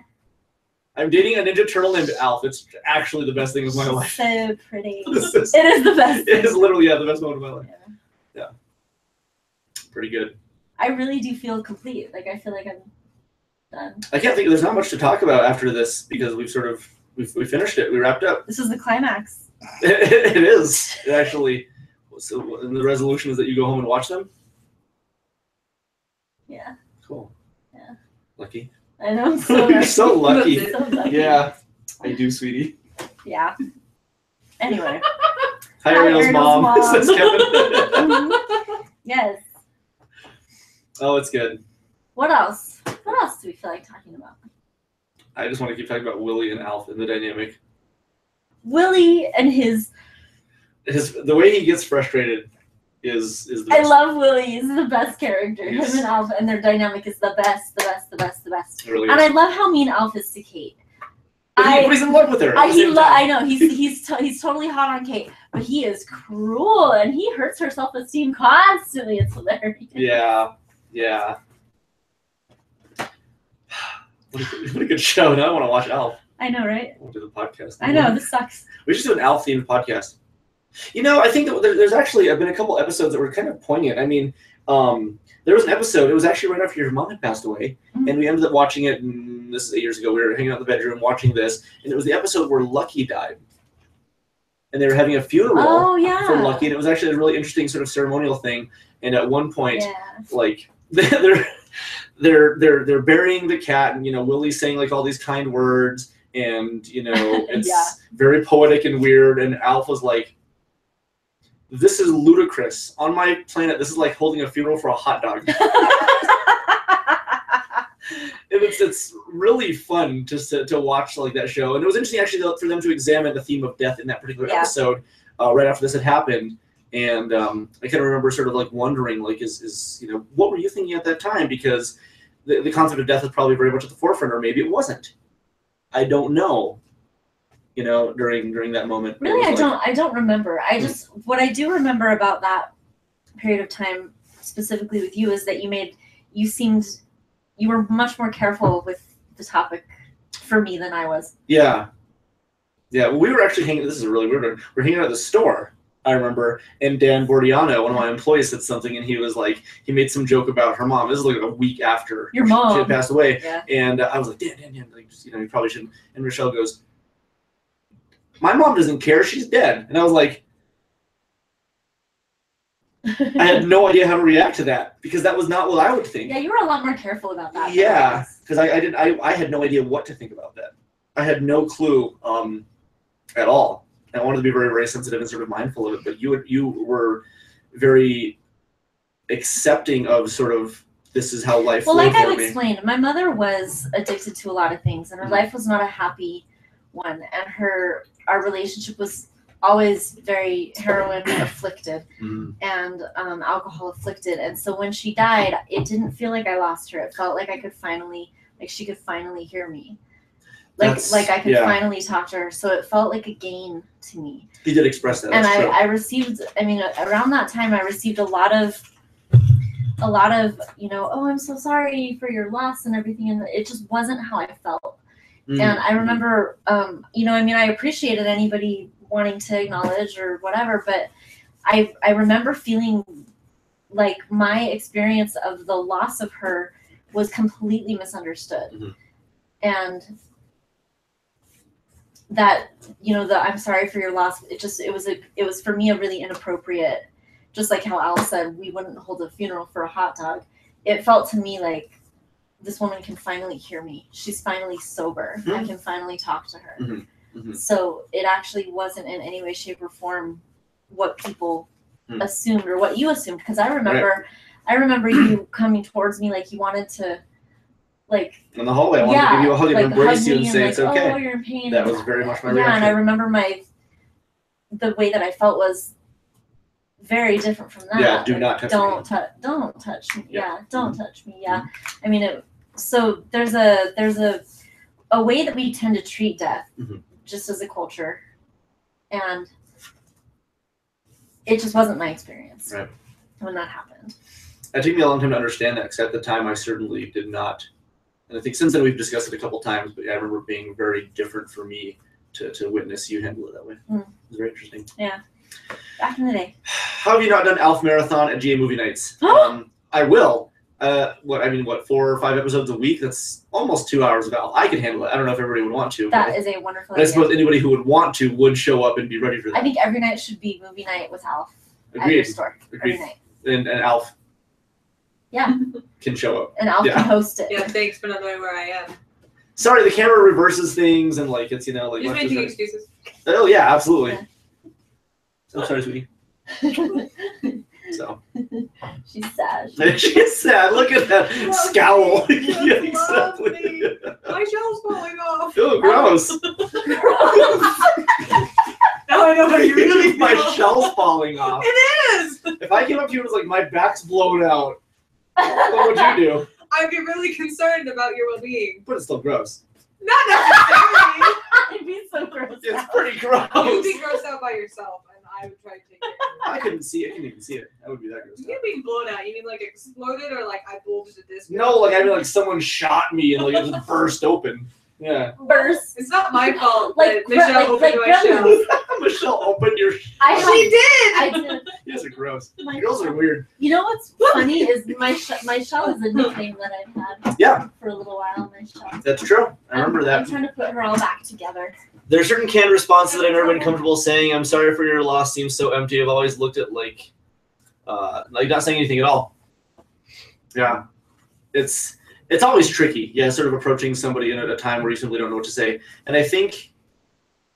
I'm dating a Ninja Turtle named Alf. It's actually the best thing of my life. So pretty. This is- It is the best. It is literally the best moment of my life. Yeah. Pretty good. I really do feel complete. Like I feel like I'm done. I can't think. There's not much to talk about after this because we finished it. We wrapped up. This is the climax. It is actually. So, and the resolution is that you go home and watch them. Yeah. Cool. Yeah. Lucky. I know. I'm so You're so lucky. So lucky. Yeah, I do, sweetie. Yeah. Anyway. Hi, Hi, Ariel's Ariel's mom. mom. Says Kevin. Yes. Oh, it's good. What else? What else do we feel like talking about? I just want to keep talking about Willie and Alf and the dynamic. Willie and his. The way he gets frustrated is the I best. love Willie. He's the best character. Yes. Him and Alf and their dynamic is the best, the best, the best, the best. It really And is. I love how mean Alf is to Kate. But he's in love with her. at the same time. I know he's totally hot on Kate, but he is cruel and he hurts her self-esteem constantly. It's hilarious. Yeah. What a good show. Now I want to watch Alf. I know, right? We'll do the podcast. I know this sucks. We should do an Alf themed podcast. You know, I think that there's actually been a couple episodes that were kind of poignant. I mean, there was an episode. It was actually right after your mom had passed away, Mhm. and we ended up watching it. And this is 8 years ago. We were hanging out in the bedroom watching this, and it was the episode where Lucky died, and they were having a funeral Oh yeah. for Lucky, and it was actually a really interesting sort of ceremonial thing. And at one point, Yeah. like they're burying the cat, and Willie's saying like all these kind words, and it's Yeah. very poetic and weird. And Alf was like, "This is ludicrous. On my planet, this is like holding a funeral for a hot dog." And it's really fun just to watch like that show. And it was interesting actually for them to examine the theme of death in that particular Yeah. episode right after this had happened. And I kind of remember sort of like wondering, like, is what were you thinking at that time? Because the concept of death is probably very much at the forefront, or maybe it wasn't. I don't know. During that moment. It Really, was I don't remember. I just what I do remember about that period of time, specifically with you, is that you were much more careful with the topic for me than I was. Yeah. Well, we were actually hanging. This is really weird. We're hanging out at the store, I remember, and Dan Bordiano, one of my employees, said something, and he was like, he made some joke about her mom. This is like a week after Your she mom. had passed away, Yeah. and I was like, Dan, like, just, you probably shouldn't. And Rochelle goes, "My mom doesn't care. She's dead." And I was like, I had no idea how to react to that because that was not what I would think. Yeah, you were a lot more careful about that. Yeah, because I had no idea what to think about that. I had no clue at all. I wanted to be very, very sensitive and sort of mindful of it, but you were very accepting of sort of this is how life Well, flowed like for I've me. explained, my mother was addicted to a lot of things, and her life was not a happy one, and our relationship was always very heroin afflicted and alcohol afflicted. And so when she died, it didn't feel like I lost her. It felt like I could finally, like she could finally hear me. Like I could finally talk to her. So it felt like a gain to me. He did express that. And That's true. I received, I mean, around that time, I received a lot of, oh, I'm so sorry for your loss and everything. And it just wasn't how I felt. And I remember, I appreciated anybody wanting to acknowledge or whatever, but I remember feeling like my experience of the loss of her was completely misunderstood. And that, the I'm sorry for your loss, it was for me a really inappropriate, just like how Al said we wouldn't hold a funeral for a hot dog. It felt to me like this woman can finally hear me. She's finally sober. I can finally talk to her. So it actually wasn't in any way, shape, or form what people assumed or what you assumed. Because I remember you coming towards me like you wanted to, like in the hallway. I wanted to give you a hug and embrace you and say it's okay. Oh, you're in pain. That was very much my reaction. Yeah, and I remember the way that I felt was very different from that. Yeah, do not touch me. Don't touch me. Yeah. Don't touch me. Yeah. I mean, so there's a way that we tend to treat death just as a culture, and it just wasn't my experience when that happened. It took me a long time to understand that, because at the time I certainly did not. And I think since then we've discussed it a couple times, but I remember it being very different for me to witness you handle it that way. It was very interesting. Yeah. Back in the day. How have you not done ALF Marathon at GA Movie Nights? I will. 4 or 5 episodes a week? That's almost 2 hours of ALF. I can handle it. I don't know if everybody would want to. That is a wonderful idea. I suppose anybody who would want to would show up and be ready for that. I think every night should be movie night with ALF. Agreed. At your store. Agreed. Every night. And ALF can show up. And ALF can host it. Yeah, thanks for not knowing where I am. Sorry, the camera reverses things and it's Just making excuses. Oh yeah, absolutely. Yeah. I'm sorry, sweetie. So she's sad. She's sad. Look at that scowl. Yeah, exactly. My shell's falling off. Oh, gross. Now I know how you really feel. My shell's falling off. It is. If I came up to you and was like, my back's blown out, what would you do? I'd be really concerned about your well-being. But it's still gross. Not necessarily. It'd be so gross. It's pretty gross. You'd be grossed out by yourself, and I would try to take care of it. I couldn't see it. I couldn't even see it. That would be that gross. You mean blown out? You mean like exploded, or like I bulged a disc? No, I mean like someone shot me and it just burst open. Yeah. Burst. It's not my fault Like that Michelle opened my shell. Michelle opened your shell. I did. You guys are gross. Girls are weird. You know what's funny is my shell is a nickname that I've had for a little while. My shell. That's true. I remember that. I'm trying to put her all back together. There are certain canned responses that I've never been comfortable saying. I'm sorry for your loss. Seems so empty. I've always looked at like not saying anything at all. Yeah, it's always tricky. Yeah, sort of approaching somebody in a time where you simply don't know what to say. And I think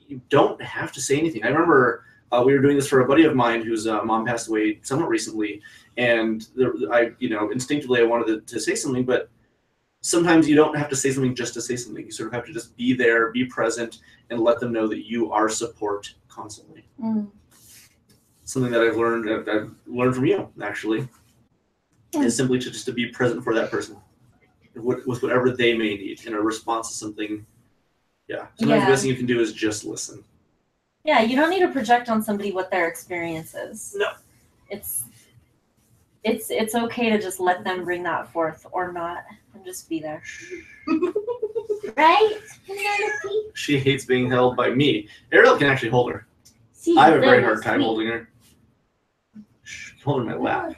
you don't have to say anything. I remember we were doing this for a buddy of mine whose mom passed away somewhat recently, and instinctively I wanted to say something, but sometimes you don't have to say something just to say something. You sort of have to just be there, be present, and let them know that you are support constantly. Something that I've learned from you, actually, is simply to be present for that person with whatever they may need in a response to something. Yeah. Sometimes the best thing you can do is just listen. Yeah, you don't need to project on somebody what their experience is. No. It's okay to just let them bring that forth or not, and just be there. Right? She hates being held by me. Ariel can actually hold her. I have a very hard time holding her. Holding my lap.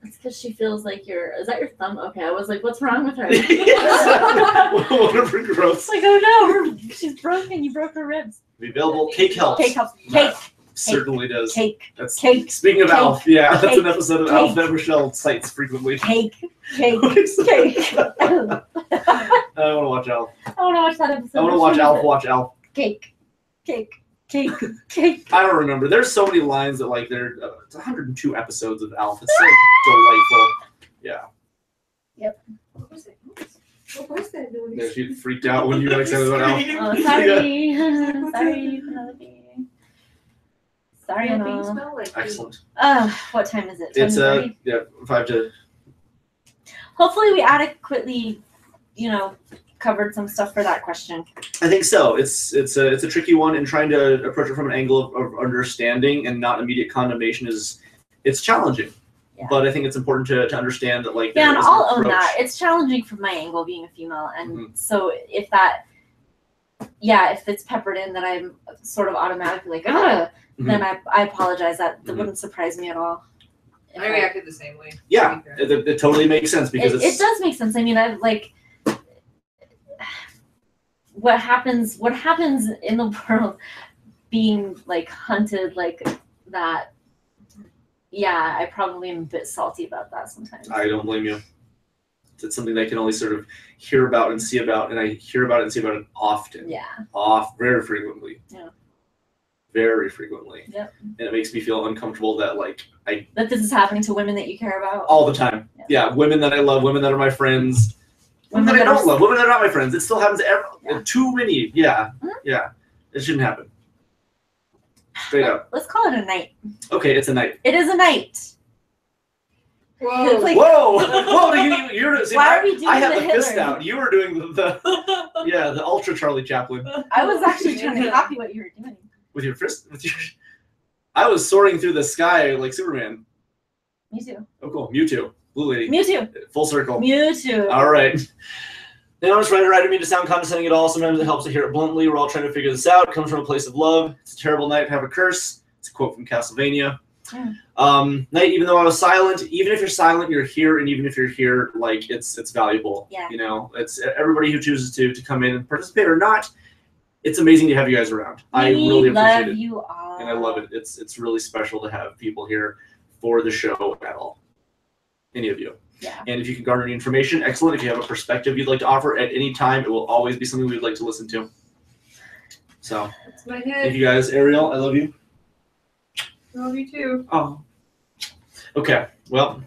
It's because she feels like is that your thumb? Okay, I was like, what's wrong with her? Whatever gross. It's like, oh no, she's broken. You broke her ribs. Be available. Cake helps. Cake helps. Cake. certainly does. Cake. That's Cake. speaking of Cake. Alf. Yeah, that's Cake. an episode of Cake. Alf that Rochelle cites frequently. Cake. Cake. Cake. I want to watch Alf. I want to watch that episode. I want to Which watch one is Alf. it? Watch Alf. Cake. Cake. Cake. Cake. I don't remember. There's so many lines that like there. It's 102 episodes of Alf. It's so delightful. Yeah. What was it? What was that noise? Yeah, she freaked out when you got excited about Alf. Oh, sorry. Sorry, Penelope. Sorry, Nothing Emma. smell like Excellent. What time is it? It's 10:30? yeah 5 to. Hopefully we adequately, covered some stuff for that question. I think so. It's a tricky one, and trying to approach it from an angle of understanding and not immediate condemnation it's challenging. Yeah. But I think it's important to understand that like Yeah, there and is an I'll own approach. that. It's challenging from my angle being a female, and Mhm. so if that, if it's peppered in that I'm sort of automatically like, ugh, then I apologize. That Mhm. wouldn't surprise me at all. If I reacted the same way. Yeah, to be fair. it totally makes sense because it does make sense. I mean, I've like what happens in the world being like hunted like that. Yeah, I probably am a bit salty about that sometimes. I don't blame you. It's something that I can only sort of hear about and see about, and I hear about it and see about it often. Yeah. Very frequently. Yeah. Very frequently. Yep. And it makes me feel uncomfortable that like That this is happening to women that you care about. all the time. Yeah. Yeah, women that I love, women that are my friends, women that I don't love, women that are not my friends. It still happens Yeah. too many. Yeah. Mhm. Yeah. It shouldn't happen. Straight up. Let's call it a night. Okay, it's a night. It is a night. Whoa. Like- Whoa! Whoa! You're see, Why are we doing I had the the fist Hitler? out. You were doing the ultra Charlie Chaplin I was actually trying to copy what you were doing. with your fist. I was soaring through the sky like Superman. Me too. Oh, cool. Mewtwo, Blue Lady, Mewtwo. full circle. Mewtwo. All right. They don't try to mean to sound condescending at all. Sometimes it helps to hear it bluntly. We're all trying to figure this out. It comes from a place of love. It's a terrible night to have a curse. It's a quote from Castlevania. Night, even though I was silent, even if you're silent, you're here, and even if you're here, like it's valuable. Yeah. It's everybody who chooses to come in and participate or not. It's amazing to have you guys around. I really appreciate love it, you all. and I love it. It's really special to have people here for the show at all. Any of you. Yeah. And if you can garner any information, excellent. If you have a perspective you'd like to offer at any time, it will always be something we'd like to listen to. So, That's my thank head. you guys. Ariel, I love you. Love you too. Oh. Okay. Well,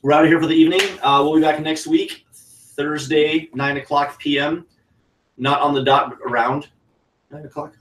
we're out of here for the evening. We'll be back next week, Thursday, 9:00 p.m. Not on the dot, but around 9:00.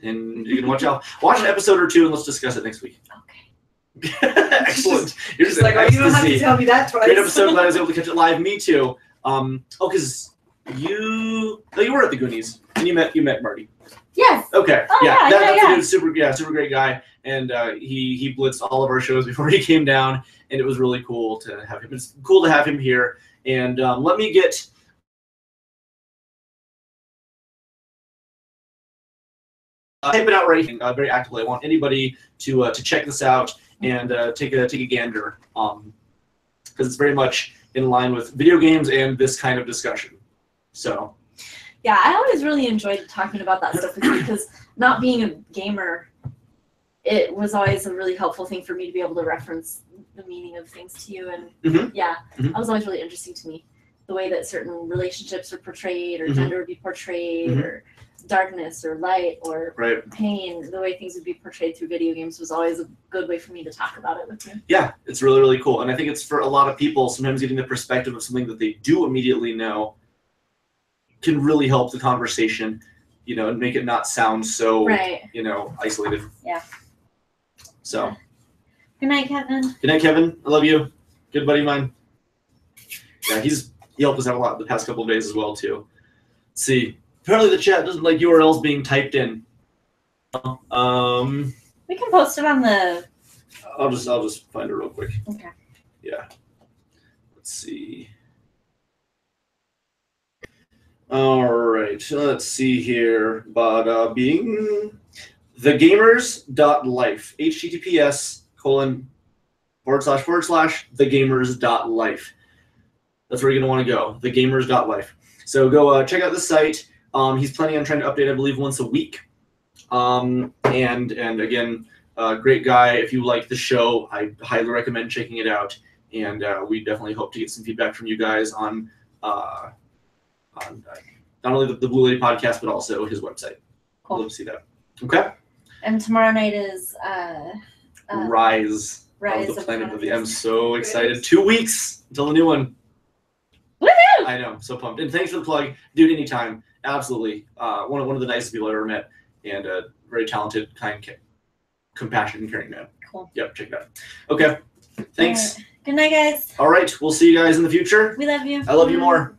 And you can watch an episode or two, and let's discuss it next week. Okay. Excellent. You're Just like, oh, you don't have to ecstasy. tell me that twice. Great episode. Glad I was able to catch it live. Me too. Because you were at the Goonies and you met Marty. Yes. Okay. Oh, yeah, that's yeah. a dude, super great guy. And he blitzed all of our shows before he came down, and it was really cool to have him. It's cool to have him here. And let me get. Type it out right here, very actively. I want anybody to check this out and take a gander, because it's very much in line with video games and this kind of discussion. So. Yeah, I always really enjoyed talking about that stuff with you because not being a gamer, it was always a really helpful thing for me to be able to reference the meaning of things to you. And Mhm. that was always really interesting to me. The way that certain relationships are portrayed, or Mhm. gender would be portrayed, Mhm. or darkness, or light, or Right. pain, the way things would be portrayed through video games was always a good way for me to talk about it with you. Yeah, it's really, really cool. And I think it's for a lot of people, sometimes getting the perspective of something that they do immediately know can really help the conversation, and make it not sound so, Right. Isolated. Yeah. So, Good night, Kevin. good night, Kevin. I love you. Good buddy of mine. Yeah, he helped us out a lot the past couple of days as well, too. Let's see. Apparently the chat doesn't like URLs being typed in. We can post it on the. I'll just find it real quick. Okay. Yeah. Let's see. All right. Let's see here. Bada bing. Thegamers.life. https://thegamers.life. That's where you're going to want to go. Thegamers.life. So go check out the site. He's planning on trying to update, I believe, once a week. And again, great guy. If you like the show, I highly recommend checking it out. And we definitely hope to get some feedback from you guys on not only the Blue Lady podcast, but also his website. Cool. I'd love to see that. Okay. And tomorrow night is Rise Rise of the Planet of the. I'm Apes. so excited. 2 weeks until the new one. Woohoo! I know, I'm so pumped. And thanks for the plug, dude. Anytime, absolutely. One of the nicest people I've ever met, and a very talented, kind, compassionate, and caring man. Cool. Yep, check it out. Okay, thanks. All right. Good night, guys. All right, we'll see you guys in the future. We love you. I love you more.